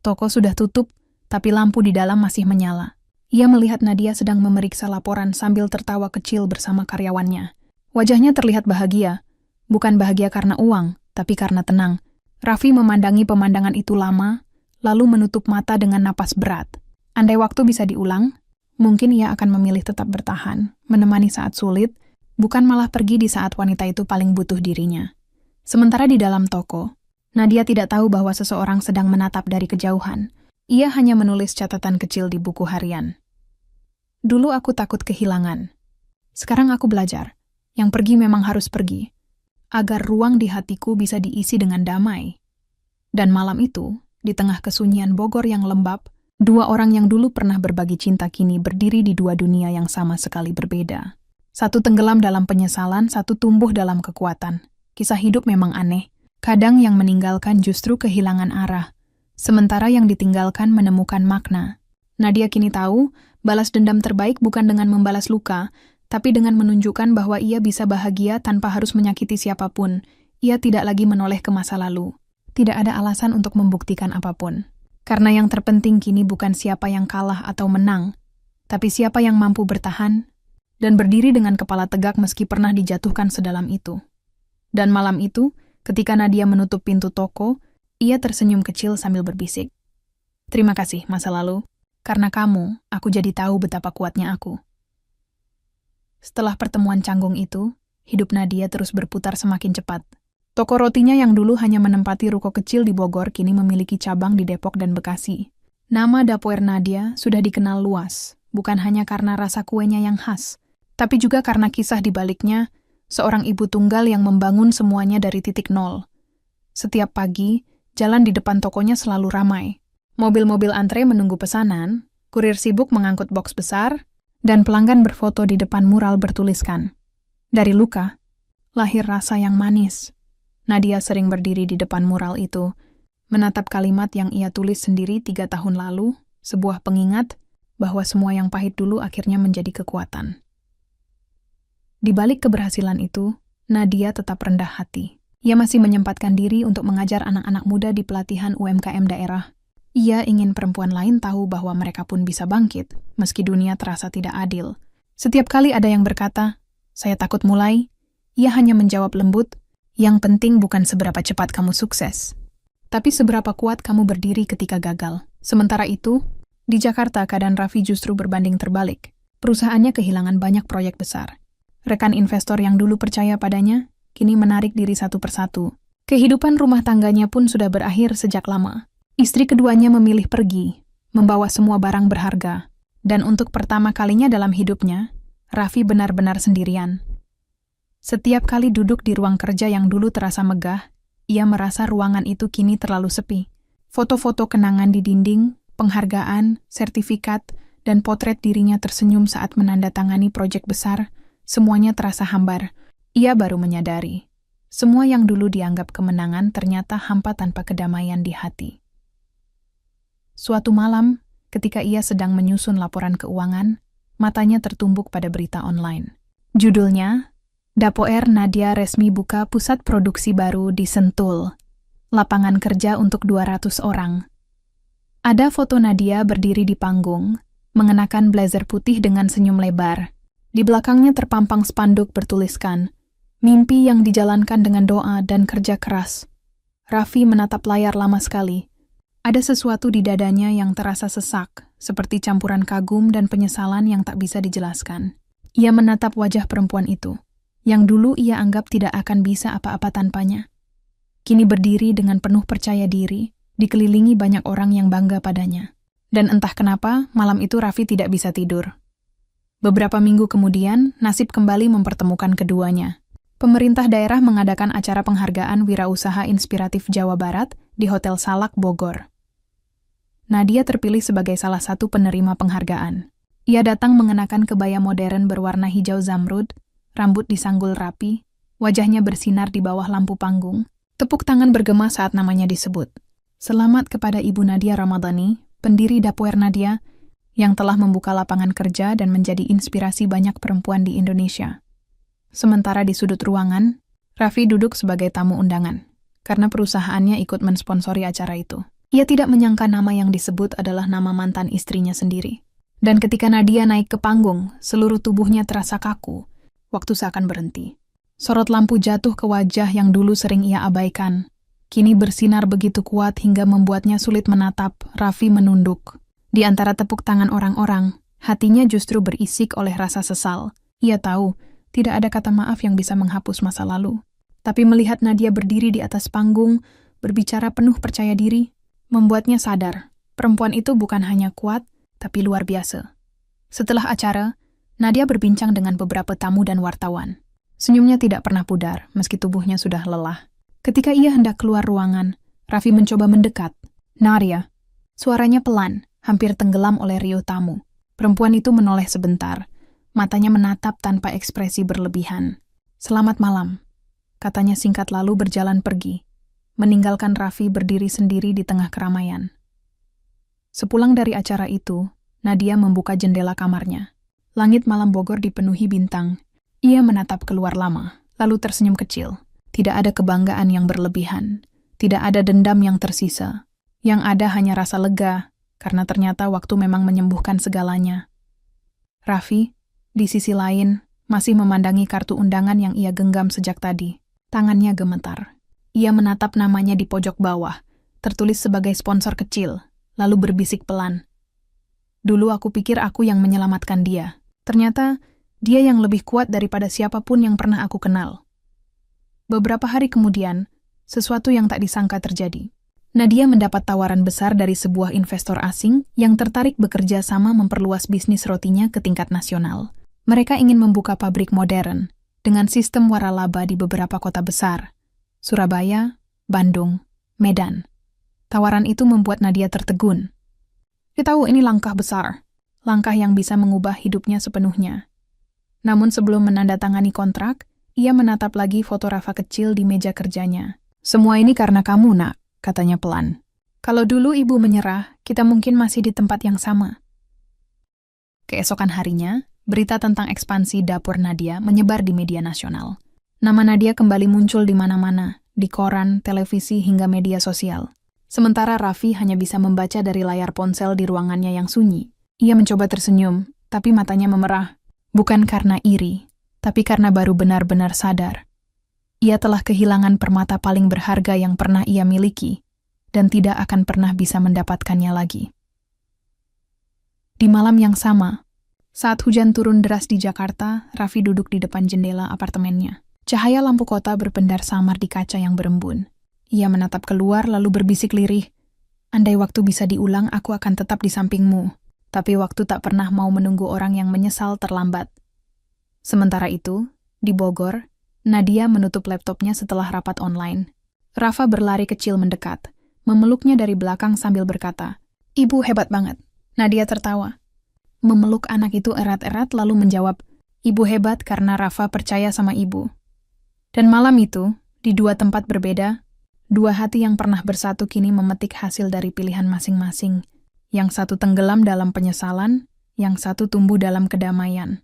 Toko sudah tutup, tapi lampu di dalam masih menyala. Ia melihat Nadia sedang memeriksa laporan sambil tertawa kecil bersama karyawannya. Wajahnya terlihat bahagia, bukan bahagia karena uang, tapi karena tenang. Raffi memandangi pemandangan itu lama, lalu menutup mata dengan napas berat. Andai waktu bisa diulang, mungkin ia akan memilih tetap bertahan, menemani saat sulit, bukan malah pergi di saat wanita itu paling butuh dirinya. Sementara di dalam toko, Nadia tidak tahu bahwa seseorang sedang menatap dari kejauhan. Ia hanya menulis catatan kecil di buku harian. "Dulu aku takut kehilangan. Sekarang aku belajar. Yang pergi memang harus pergi, agar ruang di hatiku bisa diisi dengan damai." Dan malam itu, di tengah kesunyian Bogor yang lembab, dua orang yang dulu pernah berbagi cinta kini berdiri di dua dunia yang sama sekali berbeda. Satu tenggelam dalam penyesalan, satu tumbuh dalam kekuatan. Kisah hidup memang aneh. Kadang yang meninggalkan justru kehilangan arah, sementara yang ditinggalkan menemukan makna. Nadia kini tahu, balas dendam terbaik bukan dengan membalas luka, tapi dengan menunjukkan bahwa ia bisa bahagia tanpa harus menyakiti siapapun. Ia tidak lagi menoleh ke masa lalu. Tidak ada alasan untuk membuktikan apapun. Karena yang terpenting kini bukan siapa yang kalah atau menang, tapi siapa yang mampu bertahan dan berdiri dengan kepala tegak meski pernah dijatuhkan sedalam itu. Dan malam itu, ketika Nadia menutup pintu toko, ia tersenyum kecil sambil berbisik, "Terima kasih, masa lalu. Karena kamu, aku jadi tahu betapa kuatnya aku." Setelah pertemuan canggung itu, hidup Nadia terus berputar semakin cepat. Toko rotinya yang dulu hanya menempati ruko kecil di Bogor kini memiliki cabang di Depok dan Bekasi. Nama Dapoer Nadia sudah dikenal luas, bukan hanya karena rasa kuenya yang khas, tapi juga karena kisah di baliknya, seorang ibu tunggal yang membangun semuanya dari titik nol. Setiap pagi, jalan di depan tokonya selalu ramai. Mobil-mobil antre menunggu pesanan, kurir sibuk mengangkut box besar, dan pelanggan berfoto di depan mural bertuliskan, "Dari luka, lahir rasa yang manis." Nadia sering berdiri di depan mural itu, menatap kalimat yang ia tulis sendiri 3 tahun lalu, sebuah pengingat bahwa semua yang pahit dulu akhirnya menjadi kekuatan. Di balik keberhasilan itu, Nadia tetap rendah hati. Ia masih menyempatkan diri untuk mengajar anak-anak muda di pelatihan UMKM daerah. Ia ingin perempuan lain tahu bahwa mereka pun bisa bangkit, meski dunia terasa tidak adil. Setiap kali ada yang berkata, "Saya takut mulai," ia hanya menjawab lembut, "Yang penting bukan seberapa cepat kamu sukses, tapi seberapa kuat kamu berdiri ketika gagal." Sementara itu, di Jakarta keadaan Raffi justru berbanding terbalik. Perusahaannya kehilangan banyak proyek besar. Rekan investor yang dulu percaya padanya, kini menarik diri satu persatu. Kehidupan rumah tangganya pun sudah berakhir sejak lama. Istri keduanya memilih pergi, membawa semua barang berharga. Dan untuk pertama kalinya dalam hidupnya, Raffi benar-benar sendirian. Setiap kali duduk di ruang kerja yang dulu terasa megah, ia merasa ruangan itu kini terlalu sepi. Foto-foto kenangan di dinding, penghargaan, sertifikat, dan potret dirinya tersenyum saat menandatangani proyek besar, semuanya terasa hambar. Ia baru menyadari, semua yang dulu dianggap kemenangan ternyata hampa tanpa kedamaian di hati. Suatu malam, ketika ia sedang menyusun laporan keuangan, matanya tertumbuk pada berita online. Judulnya, Dapoer Nadia resmi buka pusat produksi baru di Sentul. Lapangan kerja untuk 200 orang. Ada foto Nadia berdiri di panggung, mengenakan blazer putih dengan senyum lebar. Di belakangnya terpampang spanduk bertuliskan, Mimpi yang dijalankan dengan doa dan kerja keras. Raffi menatap layar lama sekali. Ada sesuatu di dadanya yang terasa sesak, seperti campuran kagum dan penyesalan yang tak bisa dijelaskan. Ia menatap wajah perempuan itu, yang dulu ia anggap tidak akan bisa apa-apa tanpanya. Kini berdiri dengan penuh percaya diri, dikelilingi banyak orang yang bangga padanya. Dan entah kenapa, malam itu Raffi tidak bisa tidur. Beberapa minggu kemudian, nasib kembali mempertemukan keduanya. Pemerintah daerah mengadakan acara penghargaan wirausaha inspiratif Jawa Barat di Hotel Salak, Bogor. Nadia terpilih sebagai salah satu penerima penghargaan. Ia datang mengenakan kebaya modern berwarna hijau zamrud, rambut disanggul rapi, wajahnya bersinar di bawah lampu panggung. Tepuk tangan bergema saat namanya disebut. Selamat kepada Ibu Nadia Ramadhani, pendiri Dapur Nadia, yang telah membuka lapangan kerja dan menjadi inspirasi banyak perempuan di Indonesia. Sementara di sudut ruangan, Raffi duduk sebagai tamu undangan, karena perusahaannya ikut mensponsori acara itu. Ia tidak menyangka nama yang disebut adalah nama mantan istrinya sendiri. Dan ketika Nadia naik ke panggung, seluruh tubuhnya terasa kaku. Waktu seakan berhenti. Sorot lampu jatuh ke wajah yang dulu sering ia abaikan. Kini bersinar begitu kuat hingga membuatnya sulit menatap. Raffi menunduk. Di antara tepuk tangan orang-orang, hatinya justru berisik oleh rasa sesal. Ia tahu, tidak ada kata maaf yang bisa menghapus masa lalu. Tapi melihat Nadia berdiri di atas panggung, berbicara penuh percaya diri, membuatnya sadar, perempuan itu bukan hanya kuat, tapi luar biasa. Setelah acara, Nadia berbincang dengan beberapa tamu dan wartawan. Senyumnya tidak pernah pudar, meski tubuhnya sudah lelah. Ketika ia hendak keluar ruangan, Raffi mencoba mendekat. Nadia, suaranya pelan, hampir tenggelam oleh riuh tamu. Perempuan itu menoleh sebentar, matanya menatap tanpa ekspresi berlebihan. Selamat malam, katanya singkat lalu berjalan pergi, meninggalkan Raffi berdiri sendiri di tengah keramaian. Sepulang dari acara itu, Nadia membuka jendela kamarnya. Langit malam Bogor dipenuhi bintang. Ia menatap keluar lama, lalu tersenyum kecil. Tidak ada kebanggaan yang berlebihan, tidak ada dendam yang tersisa. Yang ada hanya rasa lega, karena ternyata waktu memang menyembuhkan segalanya. Raffi, di sisi lain, masih memandangi kartu undangan yang ia genggam sejak tadi. Tangannya gemetar. Ia menatap namanya di pojok bawah, tertulis sebagai sponsor kecil, lalu berbisik pelan. Dulu aku pikir aku yang menyelamatkan dia. Ternyata, dia yang lebih kuat daripada siapapun yang pernah aku kenal. Beberapa hari kemudian, sesuatu yang tak disangka terjadi. Nadia mendapat tawaran besar dari sebuah investor asing yang tertarik bekerja sama memperluas bisnis rotinya ke tingkat nasional. Mereka ingin membuka pabrik modern dengan sistem waralaba di beberapa kota besar, Surabaya, Bandung, Medan. Tawaran itu membuat Nadia tertegun. Dia tahu ini langkah besar, langkah yang bisa mengubah hidupnya sepenuhnya. Namun sebelum menandatangani kontrak, ia menatap lagi foto Rafa kecil di meja kerjanya. Semua ini karena kamu, nak, katanya pelan. Kalau dulu ibu menyerah, kita mungkin masih di tempat yang sama. Keesokan harinya, berita tentang ekspansi Dapur Nadia menyebar di media nasional. Nama Nadia kembali muncul di mana-mana, di koran, televisi, hingga media sosial. Sementara Raffi hanya bisa membaca dari layar ponsel di ruangannya yang sunyi. Ia mencoba tersenyum, tapi matanya memerah. Bukan karena iri, tapi karena baru benar-benar sadar. Ia telah kehilangan permata paling berharga yang pernah ia miliki, dan tidak akan pernah bisa mendapatkannya lagi. Di malam yang sama, saat hujan turun deras di Jakarta, Raffi duduk di depan jendela apartemennya. Cahaya lampu kota berpendar samar di kaca yang berembun. Ia menatap keluar lalu berbisik lirih. Andai waktu bisa diulang, aku akan tetap di sampingmu. Tapi waktu tak pernah mau menunggu orang yang menyesal terlambat. Sementara itu, di Bogor, Nadia menutup laptopnya setelah rapat online. Rafa berlari kecil mendekat, memeluknya dari belakang sambil berkata, "Ibu hebat banget." Nadia tertawa. Memeluk anak itu erat-erat lalu menjawab, "Ibu hebat karena Rafa percaya sama ibu." Dan malam itu, di dua tempat berbeda, dua hati yang pernah bersatu kini memetik hasil dari pilihan masing-masing. Yang satu tenggelam dalam penyesalan, yang satu tumbuh dalam kedamaian.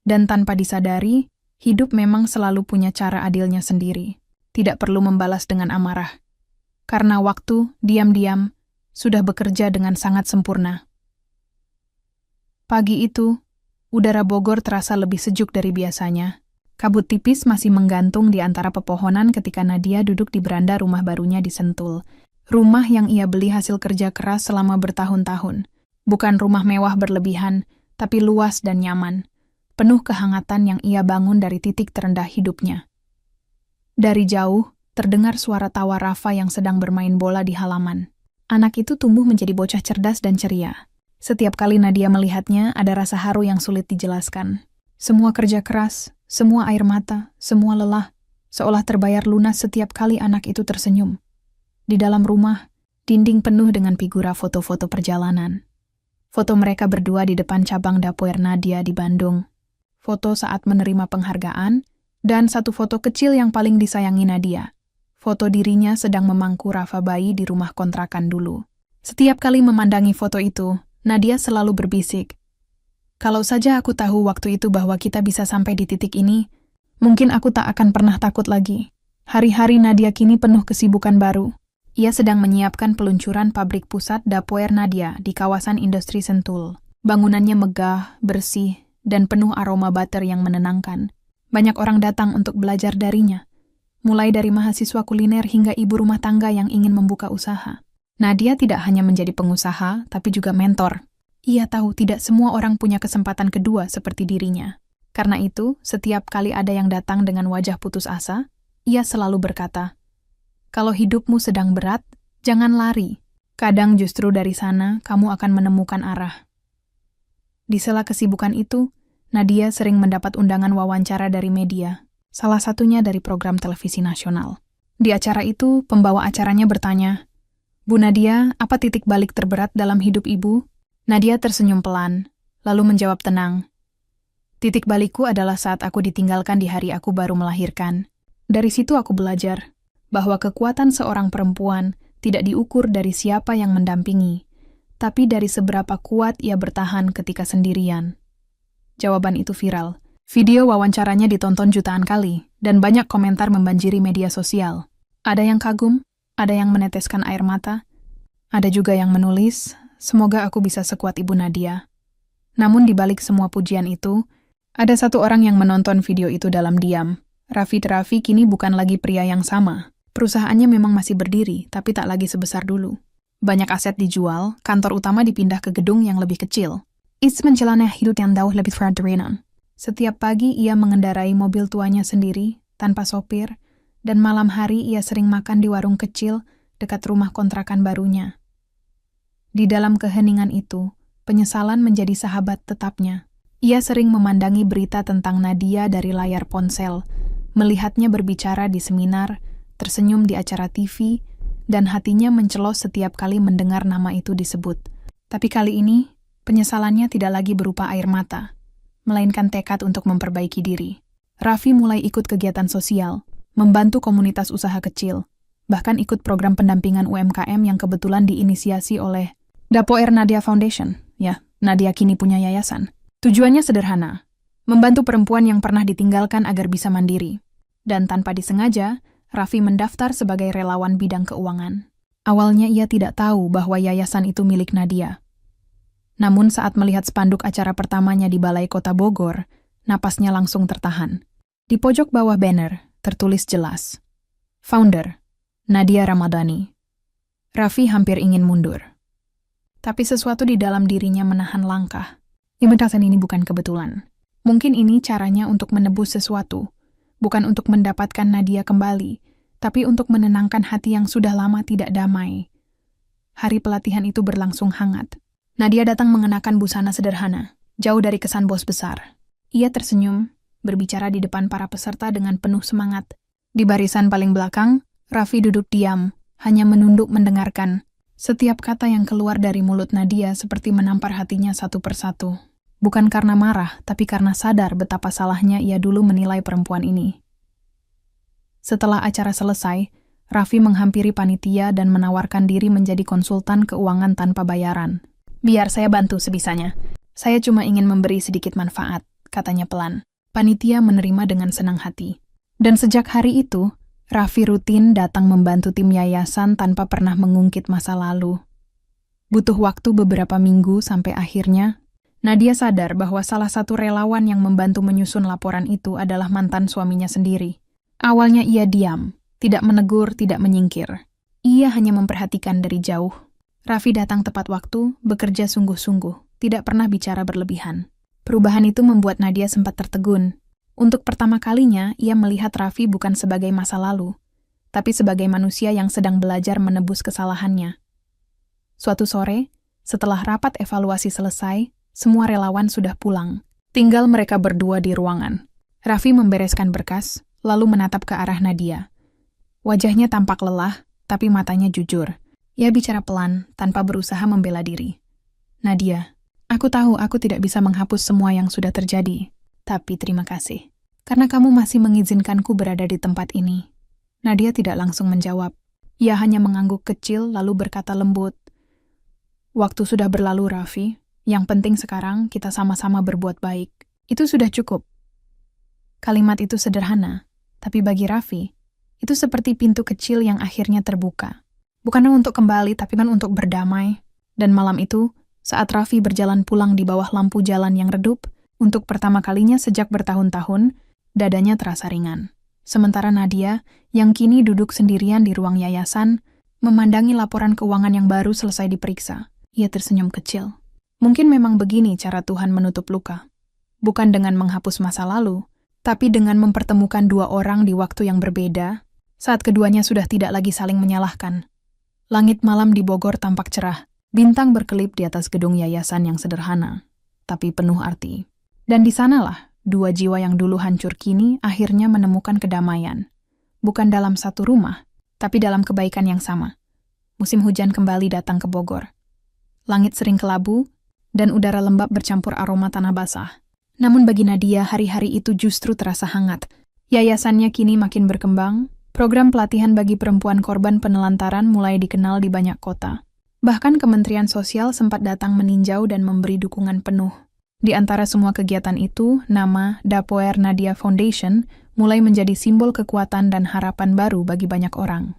Dan tanpa disadari, hidup memang selalu punya cara adilnya sendiri. Tidak perlu membalas dengan amarah. Karena waktu, diam-diam, sudah bekerja dengan sangat sempurna. Pagi itu, udara Bogor terasa lebih sejuk dari biasanya, Kabut tipis masih menggantung di antara pepohonan ketika Nadia duduk di beranda rumah barunya di Sentul. Rumah yang ia beli hasil kerja keras selama bertahun-tahun. Bukan rumah mewah berlebihan, tapi luas dan nyaman. Penuh kehangatan yang ia bangun dari titik terendah hidupnya. Dari jauh, terdengar suara tawa Rafa yang sedang bermain bola di halaman. Anak itu tumbuh menjadi bocah cerdas dan ceria. Setiap kali Nadia melihatnya, ada rasa haru yang sulit dijelaskan. Semua kerja keras, semua air mata, semua lelah, seolah terbayar lunas setiap kali anak itu tersenyum. Di dalam rumah, dinding penuh dengan figura foto-foto perjalanan. Foto mereka berdua di depan cabang Dapoer Nadia di Bandung. Foto saat menerima penghargaan, dan satu foto kecil yang paling disayangi Nadia. Foto dirinya sedang memangku Rafa bayi di rumah kontrakan dulu. Setiap kali memandangi foto itu, Nadia selalu berbisik, "Kalau saja aku tahu waktu itu bahwa kita bisa sampai di titik ini, mungkin aku tak akan pernah takut lagi." Hari-hari Nadia kini penuh kesibukan baru. Ia sedang menyiapkan peluncuran pabrik pusat Dapoer Nadia di kawasan industri Sentul. Bangunannya megah, bersih, dan penuh aroma butter yang menenangkan. Banyak orang datang untuk belajar darinya, mulai dari mahasiswa kuliner hingga ibu rumah tangga yang ingin membuka usaha. Nadia tidak hanya menjadi pengusaha, tapi juga mentor. Ia tahu tidak semua orang punya kesempatan kedua seperti dirinya. Karena itu, setiap kali ada yang datang dengan wajah putus asa, ia selalu berkata, "Kalau hidupmu sedang berat, jangan lari. Kadang justru dari sana kamu akan menemukan arah." Di sela kesibukan itu, Nadia sering mendapat undangan wawancara dari media, salah satunya dari program televisi nasional. Di acara itu, pembawa acaranya bertanya, "Bu Nadia, apa titik balik terberat dalam hidup ibu?" Nadia tersenyum pelan, lalu menjawab tenang, "Titik balikku adalah saat aku ditinggalkan di hari aku baru melahirkan. Dari situ aku belajar bahwa kekuatan seorang perempuan tidak diukur dari siapa yang mendampingi, tapi dari seberapa kuat ia bertahan ketika sendirian." Jawaban itu viral. Video wawancaranya ditonton jutaan kali, dan banyak komentar membanjiri media sosial. Ada yang kagum, ada yang meneteskan air mata, ada juga yang menulis, "Semoga aku bisa sekuat Ibu Nadia." Namun di balik semua pujian itu, ada satu orang yang menonton video itu dalam diam. Raffi kini bukan lagi pria yang sama. Perusahaannya memang masih berdiri, tapi tak lagi sebesar dulu. Banyak aset dijual, kantor utama dipindah ke gedung yang lebih kecil. Menjalani hidup yang jauh lebih sederhana. Setiap pagi ia mengendarai mobil tuanya sendiri, tanpa sopir, dan malam hari ia sering makan di warung kecil dekat rumah kontrakan barunya. Di dalam keheningan itu, penyesalan menjadi sahabat tetapnya. Ia sering memandangi berita tentang Nadia dari layar ponsel, melihatnya berbicara di seminar, tersenyum di acara TV, dan hatinya mencelos setiap kali mendengar nama itu disebut. Tapi kali ini, penyesalannya tidak lagi berupa air mata, melainkan tekad untuk memperbaiki diri. Raffi mulai ikut kegiatan sosial, membantu komunitas usaha kecil, bahkan ikut program pendampingan UMKM yang kebetulan diinisiasi oleh Dapoer Nadia Foundation. Ya, Nadia kini punya yayasan. Tujuannya sederhana, membantu perempuan yang pernah ditinggalkan agar bisa mandiri. Dan tanpa disengaja, Raffi mendaftar sebagai relawan bidang keuangan. Awalnya ia tidak tahu bahwa yayasan itu milik Nadia. Namun saat melihat spanduk acara pertamanya di Balai Kota Bogor, napasnya langsung tertahan. Di pojok bawah banner, tertulis jelas, "Founder, Nadia Ramadhani." Raffi hampir ingin mundur. Tapi sesuatu di dalam dirinya menahan langkah. Imitasan ini bukan kebetulan. Mungkin ini caranya untuk menebus sesuatu, bukan untuk mendapatkan Nadia kembali, tapi untuk menenangkan hati yang sudah lama tidak damai. Hari pelatihan itu berlangsung hangat. Nadia datang mengenakan busana sederhana, jauh dari kesan bos besar. Ia tersenyum, berbicara di depan para peserta dengan penuh semangat. Di barisan paling belakang, Raffi duduk diam, hanya menunduk mendengarkan. Setiap kata yang keluar dari mulut Nadia seperti menampar hatinya satu persatu. Bukan karena marah, tapi karena sadar betapa salahnya ia dulu menilai perempuan ini. Setelah acara selesai, Raffi menghampiri panitia dan menawarkan diri menjadi konsultan keuangan tanpa bayaran. "Biar saya bantu sebisanya. Saya cuma ingin memberi sedikit manfaat," katanya pelan. Panitia menerima dengan senang hati. Dan sejak hari itu, Raffi rutin datang membantu tim yayasan tanpa pernah mengungkit masa lalu. Butuh waktu beberapa minggu sampai akhirnya, Nadia sadar bahwa salah satu relawan yang membantu menyusun laporan itu adalah mantan suaminya sendiri. Awalnya ia diam, tidak menegur, tidak menyingkir. Ia hanya memperhatikan dari jauh. Raffi datang tepat waktu, bekerja sungguh-sungguh, tidak pernah bicara berlebihan. Perubahan itu membuat Nadia sempat tertegun. Untuk pertama kalinya, ia melihat Raffi bukan sebagai masa lalu, tapi sebagai manusia yang sedang belajar menebus kesalahannya. Suatu sore, setelah rapat evaluasi selesai, semua relawan sudah pulang. Tinggal mereka berdua di ruangan. Raffi membereskan berkas, lalu menatap ke arah Nadia. Wajahnya tampak lelah, tapi matanya jujur. Ia bicara pelan, tanpa berusaha membela diri. Nadia, aku tahu aku tidak bisa menghapus semua yang sudah terjadi. Tapi terima kasih. Karena kamu masih mengizinkanku berada di tempat ini. Nadia tidak langsung menjawab. Ia hanya mengangguk kecil lalu berkata lembut. Waktu sudah berlalu, Raffi. Yang penting sekarang kita sama-sama berbuat baik. Itu sudah cukup. Kalimat itu sederhana, tapi bagi Raffi, itu seperti pintu kecil yang akhirnya terbuka. Bukan untuk kembali, tapi kan untuk berdamai. Dan malam itu, saat Raffi berjalan pulang di bawah lampu jalan yang redup, untuk pertama kalinya sejak bertahun-tahun, dadanya terasa ringan. Sementara Nadia, yang kini duduk sendirian di ruang yayasan, memandangi laporan keuangan yang baru selesai diperiksa. Ia tersenyum kecil. Mungkin memang begini cara Tuhan menutup luka. Bukan dengan menghapus masa lalu, tapi dengan mempertemukan dua orang di waktu yang berbeda, saat keduanya sudah tidak lagi saling menyalahkan. Langit malam di Bogor tampak cerah, bintang berkelip di atas gedung yayasan yang sederhana, tapi penuh arti. Dan di sanalah, dua jiwa yang dulu hancur kini akhirnya menemukan kedamaian. Bukan dalam satu rumah, tapi dalam kebaikan yang sama. Musim hujan kembali datang ke Bogor. Langit sering kelabu, dan udara lembab bercampur aroma tanah basah. Namun bagi Nadia, hari-hari itu justru terasa hangat. Yayasannya kini makin berkembang, program pelatihan bagi perempuan korban penelantaran mulai dikenal di banyak kota. Bahkan Kementerian Sosial sempat datang meninjau dan memberi dukungan penuh. Di antara semua kegiatan itu, nama Dapoer Nadia Foundation mulai menjadi simbol kekuatan dan harapan baru bagi banyak orang.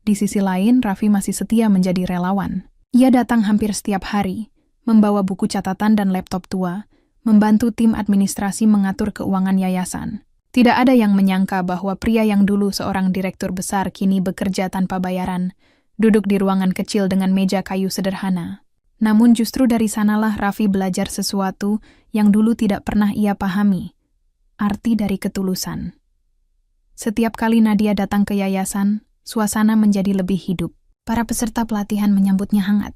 Di sisi lain, Raffi masih setia menjadi relawan. Ia datang hampir setiap hari, membawa buku catatan dan laptop tua, membantu tim administrasi mengatur keuangan yayasan. Tidak ada yang menyangka bahwa pria yang dulu seorang direktur besar kini bekerja tanpa bayaran, duduk di ruangan kecil dengan meja kayu sederhana. Namun justru dari sanalah Raffi belajar sesuatu yang dulu tidak pernah ia pahami, arti dari ketulusan. Setiap kali Nadia datang ke yayasan, suasana menjadi lebih hidup. Para peserta pelatihan menyambutnya hangat.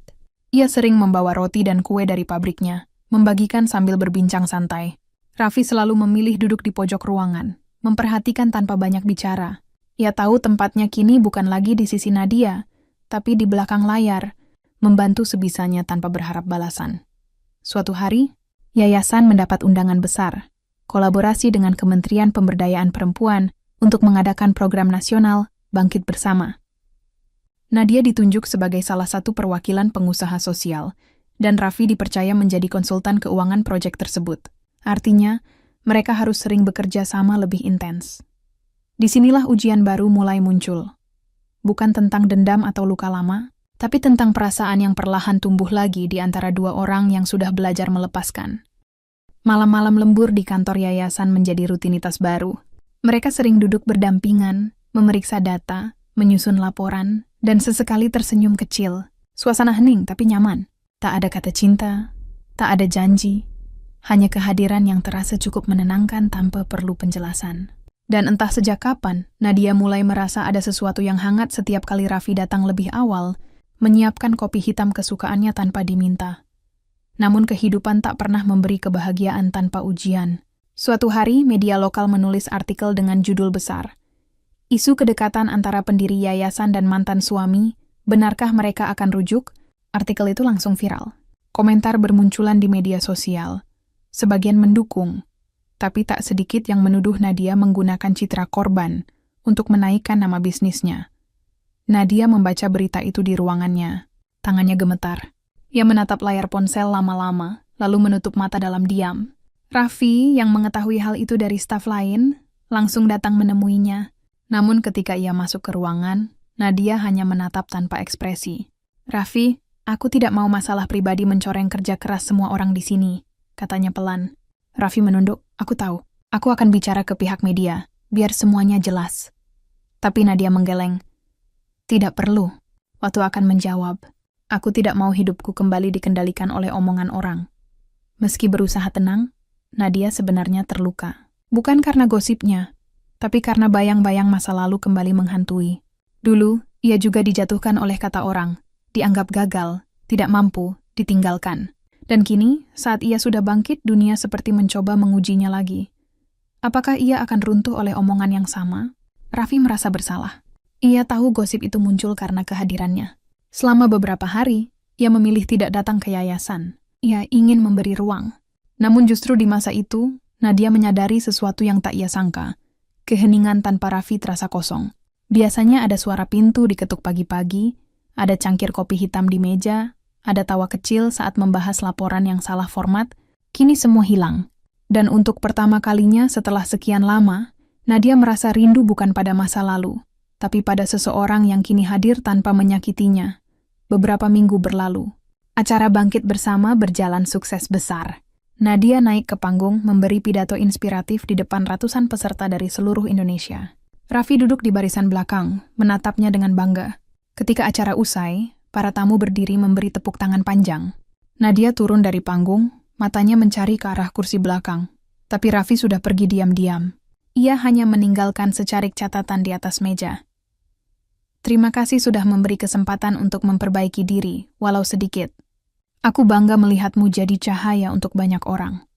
Ia sering membawa roti dan kue dari pabriknya, membagikan sambil berbincang santai. Raffi selalu memilih duduk di pojok ruangan, memperhatikan tanpa banyak bicara. Ia tahu tempatnya kini bukan lagi di sisi Nadia, tapi di belakang layar, membantu sebisanya tanpa berharap balasan. Suatu hari, yayasan mendapat undangan besar, kolaborasi dengan Kementerian Pemberdayaan Perempuan untuk mengadakan program nasional Bangkit Bersama. Nadia ditunjuk sebagai salah satu perwakilan pengusaha sosial, dan Raffi dipercaya menjadi konsultan keuangan proyek tersebut. Artinya, mereka harus sering bekerja sama lebih intens. Disinilah ujian baru mulai muncul. Bukan tentang dendam atau luka lama, tapi tentang perasaan yang perlahan tumbuh lagi di antara dua orang yang sudah belajar melepaskan. Malam-malam lembur di kantor yayasan menjadi rutinitas baru. Mereka sering duduk berdampingan, memeriksa data, menyusun laporan, dan sesekali tersenyum kecil. Suasana hening tapi nyaman. Tak ada kata cinta, tak ada janji, hanya kehadiran yang terasa cukup menenangkan tanpa perlu penjelasan. Dan entah sejak kapan, Nadia mulai merasa ada sesuatu yang hangat setiap kali Raffi datang lebih awal, menyiapkan kopi hitam kesukaannya tanpa diminta. Namun kehidupan tak pernah memberi kebahagiaan tanpa ujian. Suatu hari, media lokal menulis artikel dengan judul besar, "Isu kedekatan antara pendiri yayasan dan mantan suami, benarkah mereka akan rujuk?" Artikel itu langsung viral. Komentar bermunculan di media sosial. Sebagian mendukung, tapi tak sedikit yang menuduh Nadia menggunakan citra korban untuk menaikkan nama bisnisnya. Nadia membaca berita itu di ruangannya. Tangannya gemetar. Ia menatap layar ponsel lama-lama, lalu menutup mata dalam diam. Raffi, yang mengetahui hal itu dari staf lain, langsung datang menemuinya. Namun ketika ia masuk ke ruangan, Nadia hanya menatap tanpa ekspresi. "Raffi, aku tidak mau masalah pribadi mencoreng kerja keras semua orang di sini. katanya pelan. Raffi menunduk, aku tahu. Aku akan bicara ke pihak media, biar semuanya jelas. Tapi Nadia menggeleng. Tidak perlu. Waktu akan menjawab. Aku tidak mau hidupku kembali dikendalikan oleh omongan orang. Meski berusaha tenang, Nadia sebenarnya terluka. Bukan karena gosipnya, tapi karena bayang-bayang masa lalu kembali menghantui. Dulu, ia juga dijatuhkan oleh kata orang, dianggap gagal, tidak mampu, ditinggalkan. Dan kini, saat ia sudah bangkit, dunia seperti mencoba mengujinya lagi. Apakah ia akan runtuh oleh omongan yang sama? Raffi merasa bersalah. Ia tahu gosip itu muncul karena kehadirannya. Selama beberapa hari, ia memilih tidak datang ke yayasan. Ia ingin memberi ruang. Namun justru di masa itu, Nadia menyadari sesuatu yang tak ia sangka. Keheningan tanpa Raffi terasa kosong. Biasanya ada suara pintu diketuk pagi-pagi, ada cangkir kopi hitam di meja, ada tawa kecil saat membahas laporan yang salah format. Kini semua hilang. Dan untuk pertama kalinya setelah sekian lama, Nadia merasa rindu bukan pada masa lalu, tapi pada seseorang yang kini hadir tanpa menyakitinya. Beberapa minggu berlalu. Acara Bangkit Bersama berjalan sukses besar. Nadia naik ke panggung memberi pidato inspiratif di depan ratusan peserta dari seluruh Indonesia. Raffi duduk di barisan belakang, menatapnya dengan bangga. Ketika acara usai, para tamu berdiri memberi tepuk tangan panjang. Nadia turun dari panggung, matanya mencari ke arah kursi belakang. Tapi Raffi sudah pergi diam-diam. Ia hanya meninggalkan secarik catatan di atas meja. Terima kasih sudah memberi kesempatan untuk memperbaiki diri, walau sedikit. Aku bangga melihatmu jadi cahaya untuk banyak orang.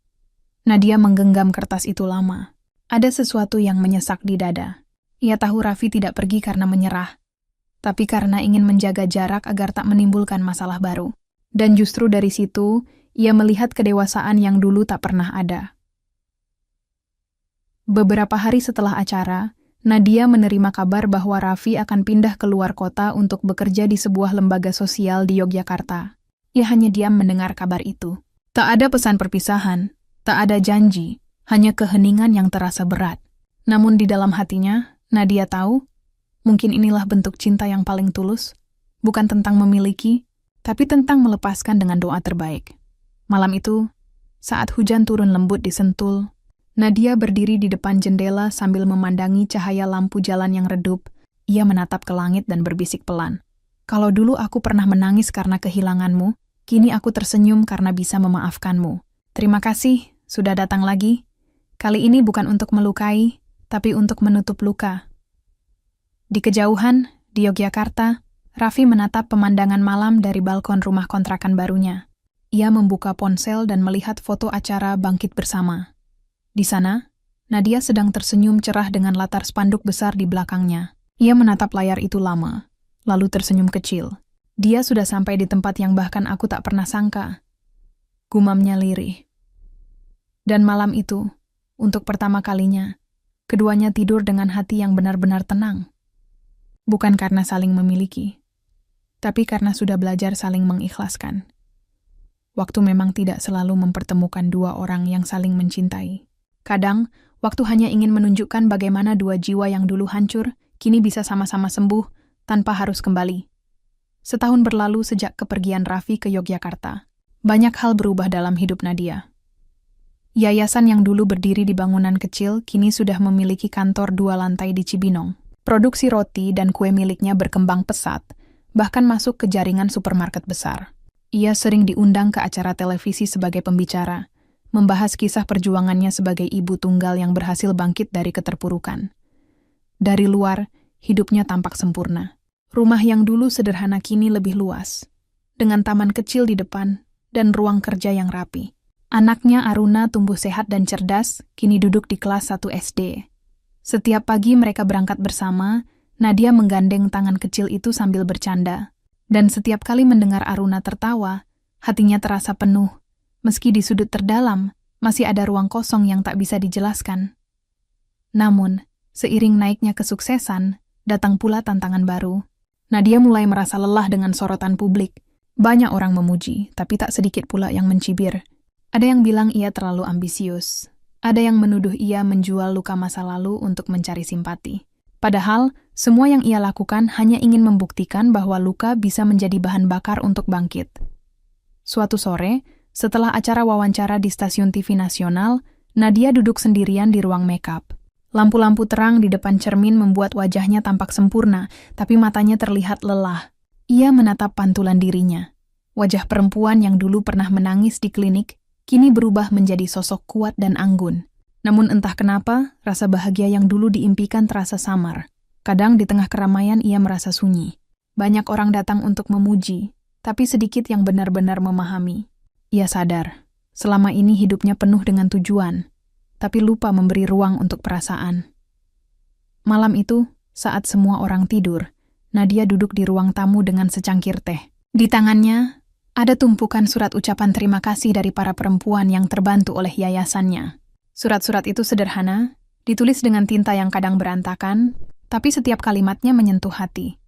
Nadia menggenggam kertas itu lama. Ada sesuatu yang menyesak di dada. Ia tahu Raffi tidak pergi karena menyerah, tapi karena ingin menjaga jarak agar tak menimbulkan masalah baru. Dan justru dari situ, ia melihat kedewasaan yang dulu tak pernah ada. Beberapa hari setelah acara, Nadia menerima kabar bahwa Raffi akan pindah ke luar kota untuk bekerja di sebuah lembaga sosial di Yogyakarta. Ia hanya diam mendengar kabar itu. Tak ada pesan perpisahan, tak ada janji, hanya keheningan yang terasa berat. Namun di dalam hatinya, Nadia tahu, mungkin inilah bentuk cinta yang paling tulus, bukan tentang memiliki, tapi tentang melepaskan dengan doa terbaik. Malam itu, saat hujan turun lembut di Sentul, Nadia berdiri di depan jendela sambil memandangi cahaya lampu jalan yang redup. Ia menatap ke langit dan berbisik pelan. Kalau dulu aku pernah menangis karena kehilanganmu, kini aku tersenyum karena bisa memaafkanmu. Terima kasih, sudah datang lagi. Kali ini bukan untuk melukai, tapi untuk menutup luka. Di kejauhan, di Yogyakarta, Raffi menatap pemandangan malam dari balkon rumah kontrakan barunya. Ia membuka ponsel dan melihat foto acara Bangkit Bersama. Di sana, Nadia sedang tersenyum cerah dengan latar spanduk besar di belakangnya. Ia menatap layar itu lama, lalu tersenyum kecil. Dia sudah sampai di tempat yang bahkan aku tak pernah sangka. Gumamnya lirih. Dan malam itu, untuk pertama kalinya, keduanya tidur dengan hati yang benar-benar tenang. Bukan karena saling memiliki, tapi karena sudah belajar saling mengikhlaskan. Waktu memang tidak selalu mempertemukan dua orang yang saling mencintai. Kadang, waktu hanya ingin menunjukkan bagaimana dua jiwa yang dulu hancur, kini bisa sama-sama sembuh tanpa harus kembali. Setahun berlalu sejak kepergian Raffi ke Yogyakarta. Banyak hal berubah dalam hidup Nadia. Yayasan yang dulu berdiri di bangunan kecil kini sudah memiliki kantor 2 lantai di Cibinong. Produksi roti dan kue miliknya berkembang pesat, bahkan masuk ke jaringan supermarket besar. Ia sering diundang ke acara televisi sebagai pembicara, membahas kisah perjuangannya sebagai ibu tunggal yang berhasil bangkit dari keterpurukan. Dari luar, hidupnya tampak sempurna. Rumah yang dulu sederhana kini lebih luas, dengan taman kecil di depan dan ruang kerja yang rapi. Anaknya Aruna tumbuh sehat dan cerdas, kini duduk di kelas 1 SD. Setiap pagi mereka berangkat bersama, Nadia menggandeng tangan kecil itu sambil bercanda. Dan setiap kali mendengar Aruna tertawa, hatinya terasa penuh. Meski di sudut terdalam, masih ada ruang kosong yang tak bisa dijelaskan. Namun, seiring naiknya kesuksesan, datang pula tantangan baru. Nadia mulai merasa lelah dengan sorotan publik. Banyak orang memuji, tapi tak sedikit pula yang mencibir. Ada yang bilang ia terlalu ambisius. Ada yang menuduh ia menjual luka masa lalu untuk mencari simpati. Padahal, semua yang ia lakukan hanya ingin membuktikan bahwa luka bisa menjadi bahan bakar untuk bangkit. Suatu sore, Setelah acara wawancara di stasiun TV nasional, Nadia duduk sendirian di ruang makeup. Lampu-lampu terang di depan cermin membuat wajahnya tampak sempurna, tapi matanya terlihat lelah. Ia menatap pantulan dirinya. Wajah perempuan yang dulu pernah menangis di klinik, kini berubah menjadi sosok kuat dan anggun. Namun entah kenapa, rasa bahagia yang dulu diimpikan terasa samar. Kadang di tengah keramaian ia merasa sunyi. Banyak orang datang untuk memuji, tapi sedikit yang benar-benar memahami. Ia sadar, selama ini hidupnya penuh dengan tujuan, tapi lupa memberi ruang untuk perasaan. Malam itu, saat semua orang tidur, Nadia duduk di ruang tamu dengan secangkir teh. Di tangannya, ada tumpukan surat ucapan terima kasih dari para perempuan yang terbantu oleh yayasannya. Surat-surat itu sederhana, ditulis dengan tinta yang kadang berantakan, tapi setiap kalimatnya menyentuh hati.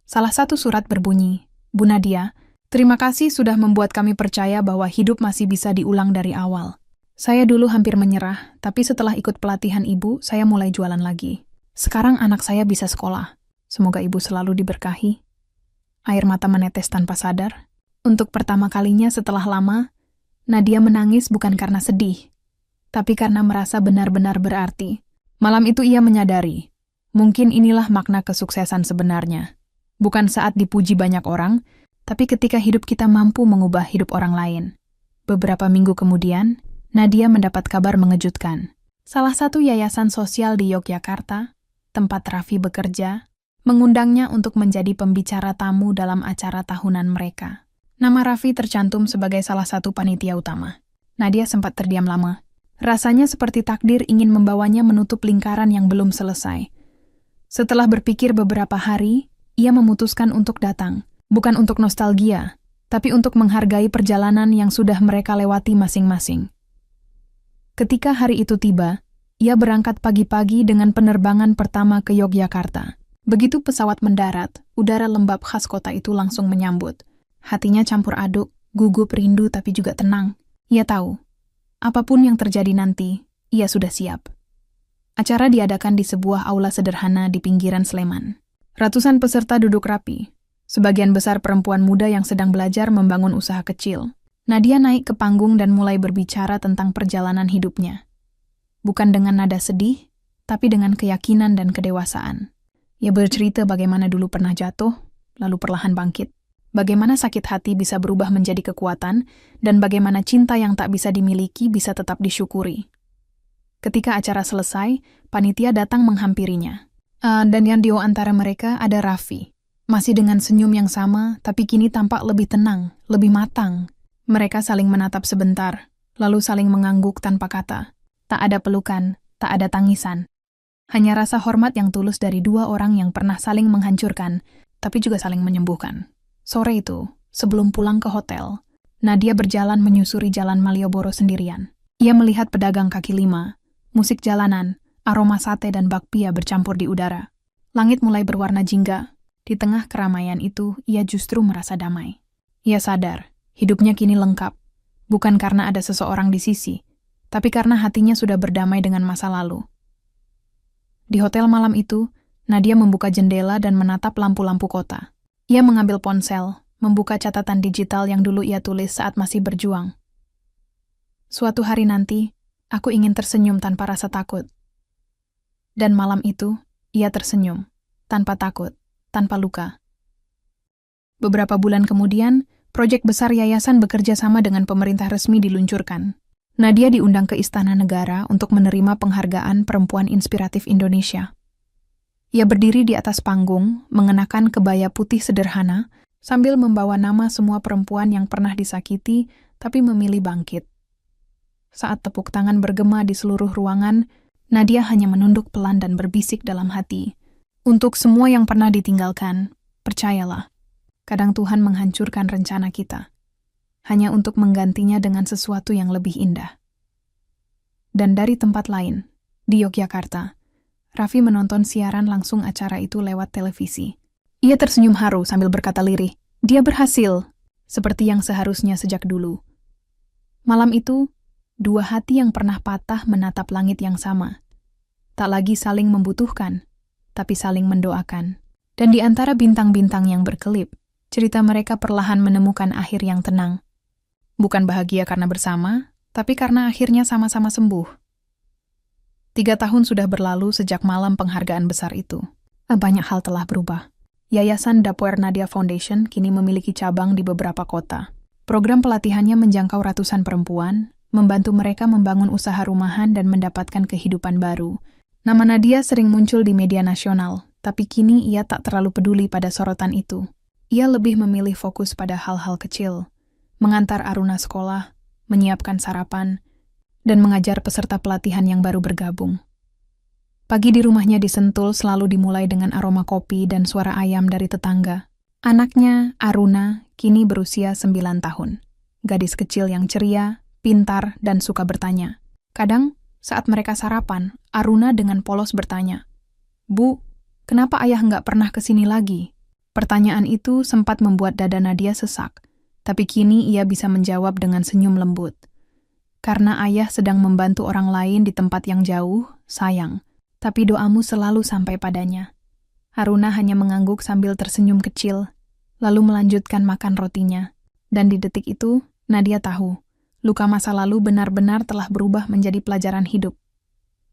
Salah satu surat berbunyi, "Bu Nadia, terima kasih sudah membuat kami percaya bahwa hidup masih bisa diulang dari awal. Saya dulu hampir menyerah, tapi setelah ikut pelatihan ibu, saya mulai jualan lagi. Sekarang anak saya bisa sekolah. Semoga ibu selalu diberkahi." Air mata menetes tanpa sadar. Untuk pertama kalinya setelah lama, Nadia menangis bukan karena sedih, tapi karena merasa benar-benar berarti. Malam itu ia menyadari, mungkin inilah makna kesuksesan sebenarnya. Bukan saat dipuji banyak orang, tapi ketika hidup kita mampu mengubah hidup orang lain. Beberapa minggu kemudian, Nadia mendapat kabar mengejutkan. Salah satu yayasan sosial di Yogyakarta, tempat Raffi bekerja, mengundangnya untuk menjadi pembicara tamu dalam acara tahunan mereka. Nama Raffi tercantum sebagai salah satu panitia utama. Nadia sempat terdiam lama. Rasanya seperti takdir ingin membawanya menutup lingkaran yang belum selesai. Setelah berpikir beberapa hari, ia memutuskan untuk datang. Bukan untuk nostalgia, tapi untuk menghargai perjalanan yang sudah mereka lewati masing-masing. Ketika hari itu tiba, ia berangkat pagi-pagi dengan penerbangan pertama ke Yogyakarta. Begitu pesawat mendarat, udara lembab khas kota itu langsung menyambut. Hatinya campur aduk, gugup rindu tapi juga tenang. Ia tahu, apapun yang terjadi nanti, ia sudah siap. Acara diadakan di sebuah aula sederhana di pinggiran Sleman. Ratusan peserta duduk rapi. Sebagian besar perempuan muda yang sedang belajar membangun usaha kecil. Nadia naik ke panggung dan mulai berbicara tentang perjalanan hidupnya. Bukan dengan nada sedih, tapi dengan keyakinan dan kedewasaan. Ia bercerita bagaimana dulu pernah jatuh, lalu perlahan bangkit. Bagaimana sakit hati bisa berubah menjadi kekuatan, dan bagaimana cinta yang tak bisa dimiliki bisa tetap disyukuri. Ketika acara selesai, panitia datang menghampirinya. Dan yang di antara mereka ada Raffi. Masih dengan senyum yang sama, tapi kini tampak lebih tenang, lebih matang. Mereka saling menatap sebentar, lalu saling mengangguk tanpa kata. Tak ada pelukan, tak ada tangisan. Hanya rasa hormat yang tulus dari dua orang yang pernah saling menghancurkan, tapi juga saling menyembuhkan. Sore itu, sebelum pulang ke hotel, Nadia berjalan menyusuri jalan Malioboro sendirian. Ia melihat pedagang kaki lima, musik jalanan, aroma sate dan bakpia bercampur di udara. Langit mulai berwarna jingga. Di tengah keramaian itu, ia justru merasa damai. Ia sadar, hidupnya kini lengkap. Bukan karena ada seseorang di sisi, tapi karena hatinya sudah berdamai dengan masa lalu. Di hotel malam itu, Nadia membuka jendela dan menatap lampu-lampu kota. Ia mengambil ponsel, membuka catatan digital yang dulu ia tulis saat masih berjuang. Suatu hari nanti, aku ingin tersenyum tanpa rasa takut. Dan malam itu, ia tersenyum, tanpa takut, tanpa luka. Beberapa bulan kemudian, proyek besar yayasan bekerja sama dengan pemerintah resmi diluncurkan. Nadia diundang ke Istana Negara untuk menerima penghargaan Perempuan Inspiratif Indonesia. Ia berdiri di atas panggung, mengenakan kebaya putih sederhana, sambil membawa nama semua perempuan yang pernah disakiti, tapi memilih bangkit. Saat tepuk tangan bergema di seluruh ruangan, Nadia hanya menunduk pelan dan berbisik dalam hati. Untuk semua yang pernah ditinggalkan, percayalah, kadang Tuhan menghancurkan rencana kita, hanya untuk menggantinya dengan sesuatu yang lebih indah. Dan dari tempat lain, di Yogyakarta, Raffi menonton siaran langsung acara itu lewat televisi. Ia tersenyum haru sambil berkata lirih, dia berhasil, seperti yang seharusnya sejak dulu. Malam itu, dua hati yang pernah patah menatap langit yang sama. Tak lagi saling membutuhkan, tapi saling mendoakan. Dan di antara bintang-bintang yang berkelip, cerita mereka perlahan menemukan akhir yang tenang. Bukan bahagia karena bersama, tapi karena akhirnya sama-sama sembuh. 3 tahun sudah berlalu sejak malam penghargaan besar itu. Banyak hal telah berubah. Yayasan Dapoer Nadia Foundation kini memiliki cabang di beberapa kota. Program pelatihannya menjangkau ratusan perempuan, membantu mereka membangun usaha rumahan dan mendapatkan kehidupan baru. Nama Nadia sering muncul di media nasional, tapi kini ia tak terlalu peduli pada sorotan itu. Ia lebih memilih fokus pada hal-hal kecil, mengantar Aruna sekolah, menyiapkan sarapan, dan mengajar peserta pelatihan yang baru bergabung. Pagi di rumahnya di Sentul selalu dimulai dengan aroma kopi dan suara ayam dari tetangga. Anaknya, Aruna, kini berusia 9 tahun. Gadis kecil yang ceria, pintar, dan suka bertanya. Kadang, saat mereka sarapan, Aruna dengan polos bertanya, "Bu, kenapa ayah nggak pernah kesini lagi?" Pertanyaan itu sempat membuat dada Nadia sesak, tapi kini ia bisa menjawab dengan senyum lembut. Karena ayah sedang membantu orang lain di tempat yang jauh, sayang, tapi doamu selalu sampai padanya. Aruna hanya mengangguk sambil tersenyum kecil, lalu melanjutkan makan rotinya. Dan di detik itu, Nadia tahu, luka masa lalu benar-benar telah berubah menjadi pelajaran hidup.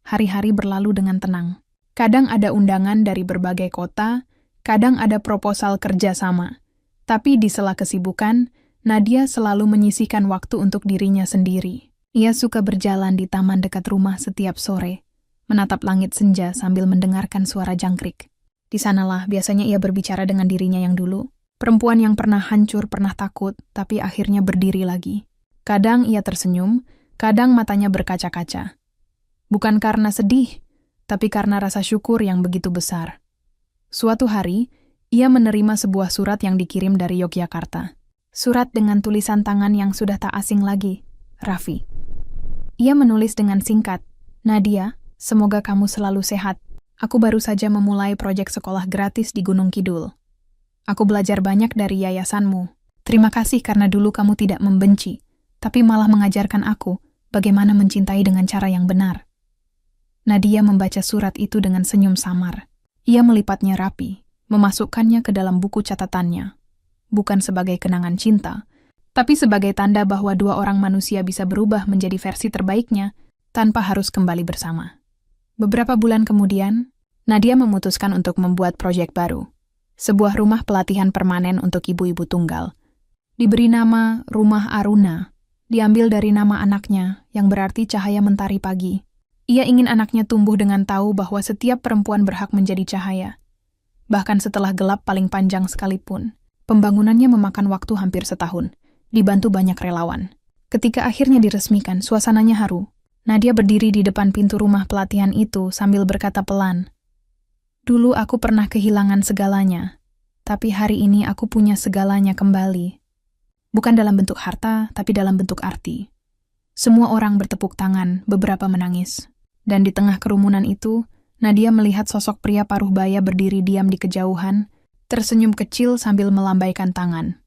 Hari-hari berlalu dengan tenang. Kadang ada undangan dari berbagai kota, kadang ada proposal kerja sama. Tapi di sela kesibukan, Nadia selalu menyisihkan waktu untuk dirinya sendiri. Ia suka berjalan di taman dekat rumah setiap sore, menatap langit senja sambil mendengarkan suara jangkrik. Di sanalah biasanya ia berbicara dengan dirinya yang dulu, perempuan yang pernah hancur, pernah takut, tapi akhirnya berdiri lagi. Kadang ia tersenyum, kadang matanya berkaca-kaca. Bukan karena sedih, tapi karena rasa syukur yang begitu besar. Suatu hari, ia menerima sebuah surat yang dikirim dari Yogyakarta. Surat dengan tulisan tangan yang sudah tak asing lagi, Raffi. Ia menulis dengan singkat, "Nadia, semoga kamu selalu sehat. Aku baru saja memulai proyek sekolah gratis di Gunung Kidul. Aku belajar banyak dari yayasanmu. Terima kasih karena dulu kamu tidak membenci, tapi malah mengajarkan aku bagaimana mencintai dengan cara yang benar." Nadia membaca surat itu dengan senyum samar. Ia melipatnya rapi, memasukkannya ke dalam buku catatannya. Bukan sebagai kenangan cinta, tapi sebagai tanda bahwa dua orang manusia bisa berubah menjadi versi terbaiknya tanpa harus kembali bersama. Beberapa bulan kemudian, Nadia memutuskan untuk membuat proyek baru. Sebuah rumah pelatihan permanen untuk ibu-ibu tunggal. Diberi nama Rumah Aruna, diambil dari nama anaknya yang berarti cahaya mentari pagi. Ia ingin anaknya tumbuh dengan tahu bahwa setiap perempuan berhak menjadi cahaya. Bahkan setelah gelap paling panjang sekalipun, pembangunannya memakan waktu hampir setahun, dibantu banyak relawan. Ketika akhirnya diresmikan, suasananya haru. Nadia berdiri di depan pintu rumah pelatihan itu sambil berkata pelan, "Dulu aku pernah kehilangan segalanya, tapi hari ini aku punya segalanya kembali. Bukan dalam bentuk harta, tapi dalam bentuk arti." Semua orang bertepuk tangan, beberapa menangis. Dan di tengah kerumunan itu, Nadia melihat sosok pria paruh baya berdiri diam di kejauhan, tersenyum kecil sambil melambaikan tangan.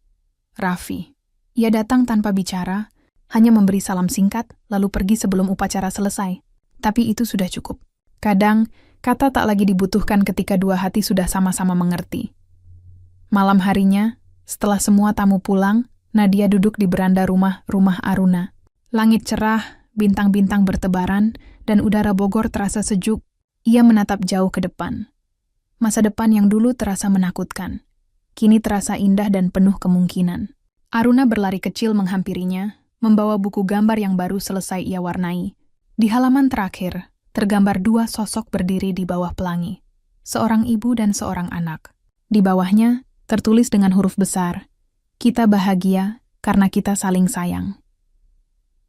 Raffi. Ia datang tanpa bicara, hanya memberi salam singkat, lalu pergi sebelum upacara selesai. Tapi itu sudah cukup. Kadang, kata tak lagi dibutuhkan ketika dua hati sudah sama-sama mengerti. Malam harinya, setelah semua tamu pulang, Nadia duduk di beranda Rumah Aruna. Langit cerah, bintang-bintang bertebaran, dan udara Bogor terasa sejuk. Ia menatap jauh ke depan. Masa depan yang dulu terasa menakutkan, kini terasa indah dan penuh kemungkinan. Aruna berlari kecil menghampirinya, membawa buku gambar yang baru selesai ia warnai. Di halaman terakhir, tergambar dua sosok berdiri di bawah pelangi. Seorang ibu dan seorang anak. Di bawahnya, tertulis dengan huruf besar, "Kita bahagia karena kita saling sayang."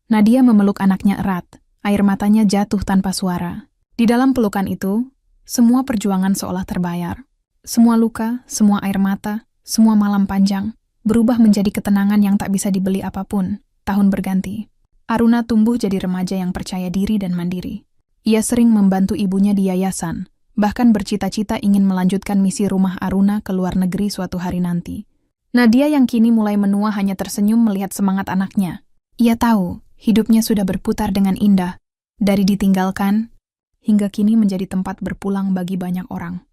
Nadia memeluk anaknya erat, air matanya jatuh tanpa suara. Di dalam pelukan itu, semua perjuangan seolah terbayar. Semua luka, semua air mata, semua malam panjang, berubah menjadi ketenangan yang tak bisa dibeli apapun. Tahun berganti. Aruna tumbuh jadi remaja yang percaya diri dan mandiri. Ia sering membantu ibunya di yayasan, bahkan bercita-cita ingin melanjutkan misi Rumah Aruna ke luar negeri suatu hari nanti. Nadia yang kini mulai menua hanya tersenyum melihat semangat anaknya. Ia tahu, hidupnya sudah berputar dengan indah, dari ditinggalkan, hingga kini menjadi tempat berpulang bagi banyak orang.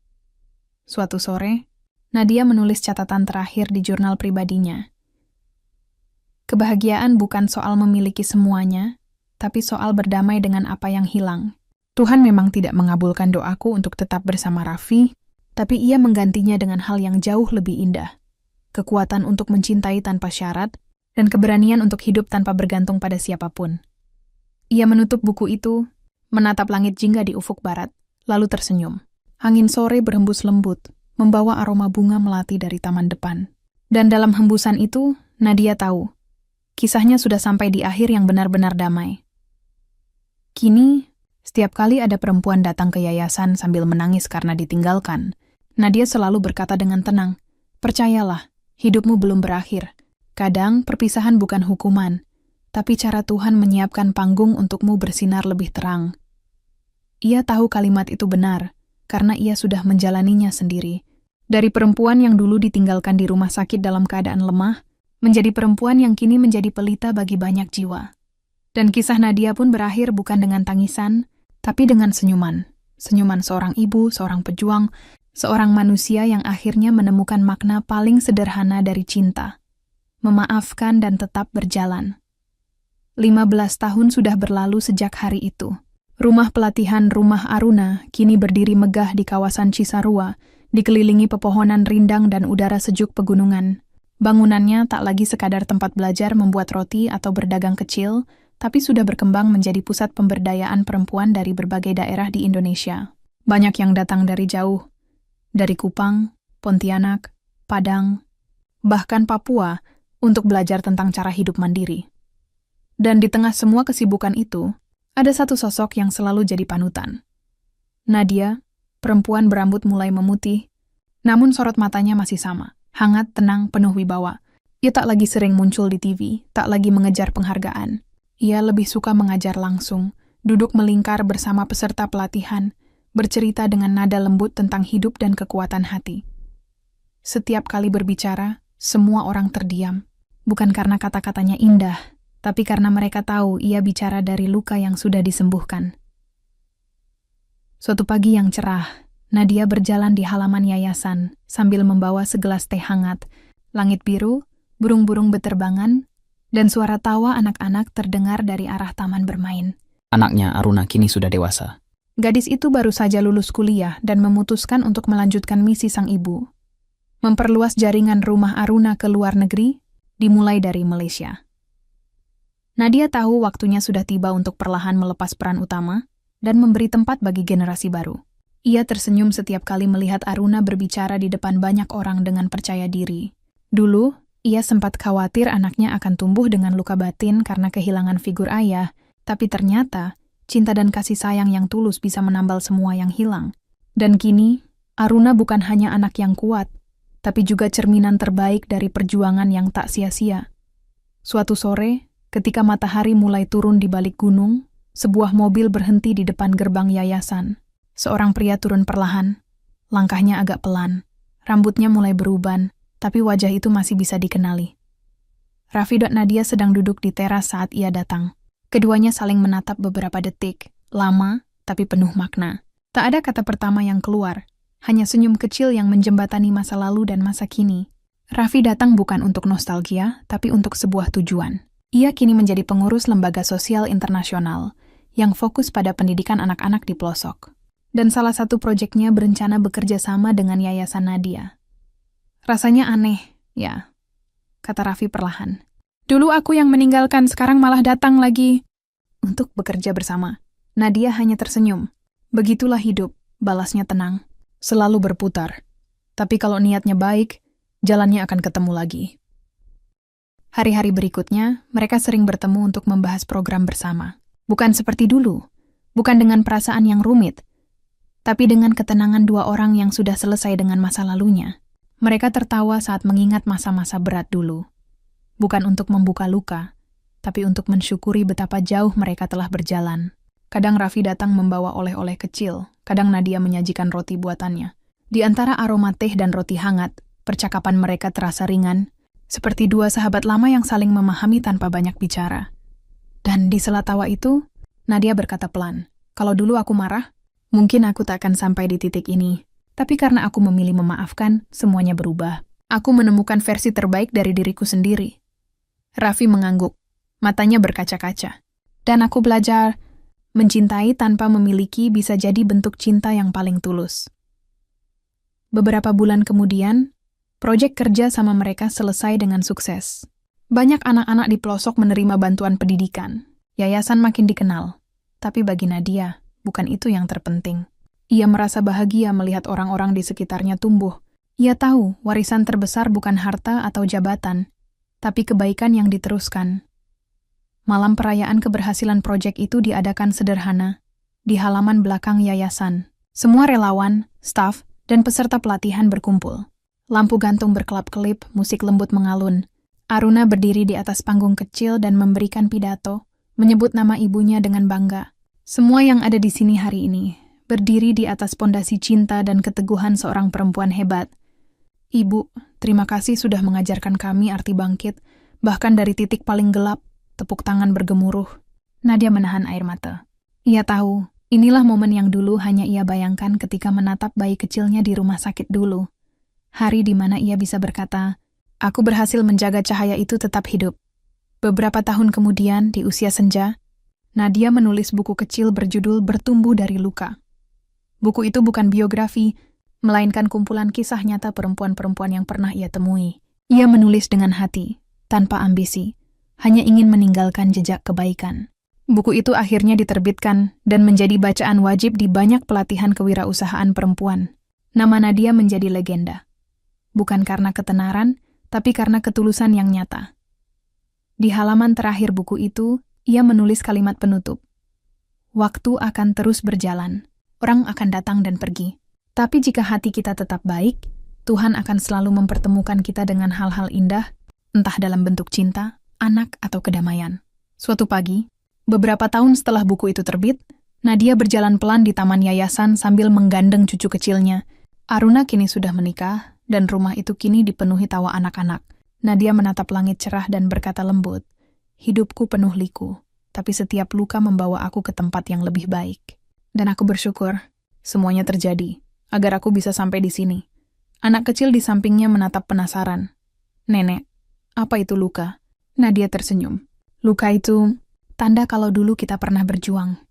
Suatu sore, Nadia menulis catatan terakhir di jurnal pribadinya. Kebahagiaan bukan soal memiliki semuanya, tapi soal berdamai dengan apa yang hilang. Tuhan memang tidak mengabulkan doaku untuk tetap bersama Raffi, tapi Ia menggantinya dengan hal yang jauh lebih indah. Kekuatan untuk mencintai tanpa syarat, dan keberanian untuk hidup tanpa bergantung pada siapapun. Ia menutup buku itu, menatap langit jingga di ufuk barat, lalu tersenyum. Angin sore berhembus lembut, membawa aroma bunga melati dari taman depan. Dan dalam hembusan itu, Nadia tahu, kisahnya sudah sampai di akhir yang benar-benar damai. Kini, setiap kali ada perempuan datang ke yayasan sambil menangis karena ditinggalkan, Nadia selalu berkata dengan tenang, "Percayalah, hidupmu belum berakhir. Kadang perpisahan bukan hukuman, tapi cara Tuhan menyiapkan panggung untukmu bersinar lebih terang." Ia tahu kalimat itu benar, karena ia sudah menjalaninya sendiri. Dari perempuan yang dulu ditinggalkan di rumah sakit dalam keadaan lemah, menjadi perempuan yang kini menjadi pelita bagi banyak jiwa. Dan kisah Nadia pun berakhir bukan dengan tangisan, tapi dengan senyuman. Senyuman seorang ibu, seorang pejuang, seorang manusia yang akhirnya menemukan makna paling sederhana dari cinta. Memaafkan dan tetap berjalan. 15 tahun sudah berlalu sejak hari itu. Rumah pelatihan Rumah Aruna kini berdiri megah di kawasan Cisarua, dikelilingi pepohonan rindang dan udara sejuk pegunungan. Bangunannya tak lagi sekadar tempat belajar membuat roti atau berdagang kecil, tapi sudah berkembang menjadi pusat pemberdayaan perempuan dari berbagai daerah di Indonesia. Banyak yang datang dari jauh, dari Kupang, Pontianak, Padang, bahkan Papua, untuk belajar tentang cara hidup mandiri. Dan di tengah semua kesibukan itu, ada satu sosok yang selalu jadi panutan. Nadia, perempuan berambut mulai memutih, namun sorot matanya masih sama, hangat, tenang, penuh wibawa. Ia tak lagi sering muncul di TV, tak lagi mengejar penghargaan. Ia lebih suka mengajar langsung, duduk melingkar bersama peserta pelatihan, bercerita dengan nada lembut tentang hidup dan kekuatan hati. Setiap kali berbicara, semua orang terdiam, bukan karena kata-katanya indah, tapi karena mereka tahu ia bicara dari luka yang sudah disembuhkan. Suatu pagi yang cerah, Nadia berjalan di halaman yayasan sambil membawa segelas teh hangat. Langit biru, burung-burung beterbangan, dan suara tawa anak-anak terdengar dari arah taman bermain. Anaknya, Aruna, kini sudah dewasa. Gadis itu baru saja lulus kuliah dan memutuskan untuk melanjutkan misi sang ibu. Memperluas jaringan Rumah Aruna ke luar negeri, dimulai dari Malaysia. Nadia tahu waktunya sudah tiba untuk perlahan melepas peran utama dan memberi tempat bagi generasi baru. Ia tersenyum setiap kali melihat Aruna berbicara di depan banyak orang dengan percaya diri. Dulu, ia sempat khawatir anaknya akan tumbuh dengan luka batin karena kehilangan figur ayah, tapi ternyata cinta dan kasih sayang yang tulus bisa menambal semua yang hilang. Dan kini, Aruna bukan hanya anak yang kuat, tapi juga cerminan terbaik dari perjuangan yang tak sia-sia. Suatu sore, ketika matahari mulai turun di balik gunung, sebuah mobil berhenti di depan gerbang yayasan. Seorang pria turun perlahan, langkahnya agak pelan, rambutnya mulai beruban, tapi wajah itu masih bisa dikenali. Raffi dan Nadia sedang duduk di teras saat ia datang. Keduanya saling menatap beberapa detik, lama tapi penuh makna. Tak ada kata pertama yang keluar, hanya senyum kecil yang menjembatani masa lalu dan masa kini. Raffi datang bukan untuk nostalgia, tapi untuk sebuah tujuan. Ia kini menjadi pengurus lembaga sosial internasional yang fokus pada pendidikan anak-anak di pelosok. Dan salah satu proyeknya berencana bekerja sama dengan Yayasan Nadia. Rasanya aneh, ya, kata Raffi perlahan. Dulu aku yang meninggalkan, sekarang malah datang lagi untuk bekerja bersama. Nadia hanya tersenyum. Begitulah hidup, balasnya tenang. Selalu berputar. Tapi kalau niatnya baik, jalannya akan ketemu lagi. Hari-hari berikutnya, mereka sering bertemu untuk membahas program bersama. Bukan seperti dulu, bukan dengan perasaan yang rumit, tapi dengan ketenangan dua orang yang sudah selesai dengan masa lalunya. Mereka tertawa saat mengingat masa-masa berat dulu. Bukan untuk membuka luka, tapi untuk mensyukuri betapa jauh mereka telah berjalan. Kadang Raffi datang membawa oleh-oleh kecil, kadang Nadia menyajikan roti buatannya. Di antara aroma teh dan roti hangat, percakapan mereka terasa ringan, seperti dua sahabat lama yang saling memahami tanpa banyak bicara. Dan di sela tawa itu, Nadia berkata pelan, "Kalau dulu aku marah, mungkin aku tak akan sampai di titik ini. Tapi karena aku memilih memaafkan, semuanya berubah. Aku menemukan versi terbaik dari diriku sendiri." Raffi mengangguk, matanya berkaca-kaca. Dan aku belajar, mencintai tanpa memiliki bisa jadi bentuk cinta yang paling tulus. Beberapa bulan kemudian, proyek kerja sama mereka selesai dengan sukses. Banyak anak-anak di pelosok menerima bantuan pendidikan. Yayasan makin dikenal. Tapi bagi Nadia, bukan itu yang terpenting. Ia merasa bahagia melihat orang-orang di sekitarnya tumbuh. Ia tahu warisan terbesar bukan harta atau jabatan, tapi kebaikan yang diteruskan. Malam perayaan keberhasilan proyek itu diadakan sederhana, di halaman belakang yayasan. Semua relawan, staf, dan peserta pelatihan berkumpul. Lampu gantung berkelap-kelip, musik lembut mengalun. Aruna berdiri di atas panggung kecil dan memberikan pidato, menyebut nama ibunya dengan bangga. Semua yang ada di sini hari ini berdiri di atas pondasi cinta dan keteguhan seorang perempuan hebat. Ibu, terima kasih sudah mengajarkan kami arti bangkit, bahkan dari titik paling gelap, tepuk tangan bergemuruh. Nadia menahan air mata. Ia tahu, inilah momen yang dulu hanya ia bayangkan ketika menatap bayi kecilnya di rumah sakit dulu. Hari di mana ia bisa berkata, aku berhasil menjaga cahaya itu tetap hidup. Beberapa tahun kemudian, di usia senja, Nadia menulis buku kecil berjudul Bertumbuh dari Luka. Buku itu bukan biografi, melainkan kumpulan kisah nyata perempuan-perempuan yang pernah ia temui. Ia menulis dengan hati, tanpa ambisi, hanya ingin meninggalkan jejak kebaikan. Buku itu akhirnya diterbitkan dan menjadi bacaan wajib di banyak pelatihan kewirausahaan perempuan. Nama Nadia menjadi legenda. Bukan karena ketenaran, tapi karena ketulusan yang nyata. Di halaman terakhir buku itu, ia menulis kalimat penutup. Waktu akan terus berjalan. Orang akan datang dan pergi. Tapi jika hati kita tetap baik, Tuhan akan selalu mempertemukan kita dengan hal-hal indah, entah dalam bentuk cinta, anak, atau kedamaian. Suatu pagi, beberapa tahun setelah buku itu terbit, Nadia berjalan pelan di taman yayasan sambil menggandeng cucu kecilnya. Aruna kini sudah menikah, dan rumah itu kini dipenuhi tawa anak-anak. Nadia menatap langit cerah dan berkata lembut, hidupku penuh liku, tapi setiap luka membawa aku ke tempat yang lebih baik. Dan aku bersyukur, semuanya terjadi, agar aku bisa sampai di sini. Anak kecil di sampingnya menatap penasaran. Nenek, apa itu luka? Nadia tersenyum. Luka itu tanda kalau dulu kita pernah berjuang.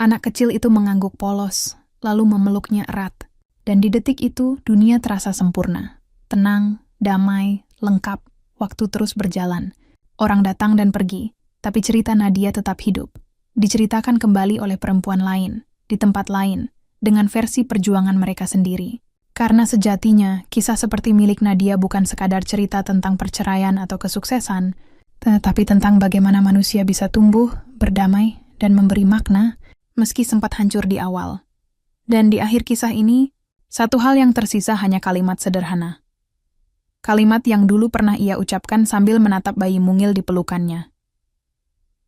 Anak kecil itu mengangguk polos, lalu memeluknya erat. Dan di detik itu, dunia terasa sempurna. Tenang, damai, lengkap, waktu terus berjalan. Orang datang dan pergi, tapi cerita Nadia tetap hidup. Diceritakan kembali oleh perempuan lain, di tempat lain, dengan versi perjuangan mereka sendiri. Karena sejatinya, kisah seperti milik Nadia bukan sekadar cerita tentang perceraian atau kesuksesan, tetapi tentang bagaimana manusia bisa tumbuh, berdamai, dan memberi makna, meski sempat hancur di awal. Dan di akhir kisah ini, satu hal yang tersisa hanya kalimat sederhana. Kalimat yang dulu pernah ia ucapkan sambil menatap bayi mungil di pelukannya.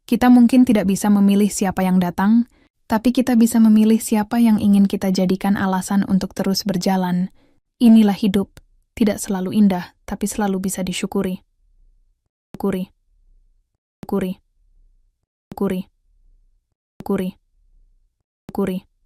Kita mungkin tidak bisa memilih siapa yang datang, tapi kita bisa memilih siapa yang ingin kita jadikan alasan untuk terus berjalan. Inilah hidup, tidak selalu indah, tapi selalu bisa disyukuri. Syukuri. Syukuri. Syukuri. Syukuri. Syukuri.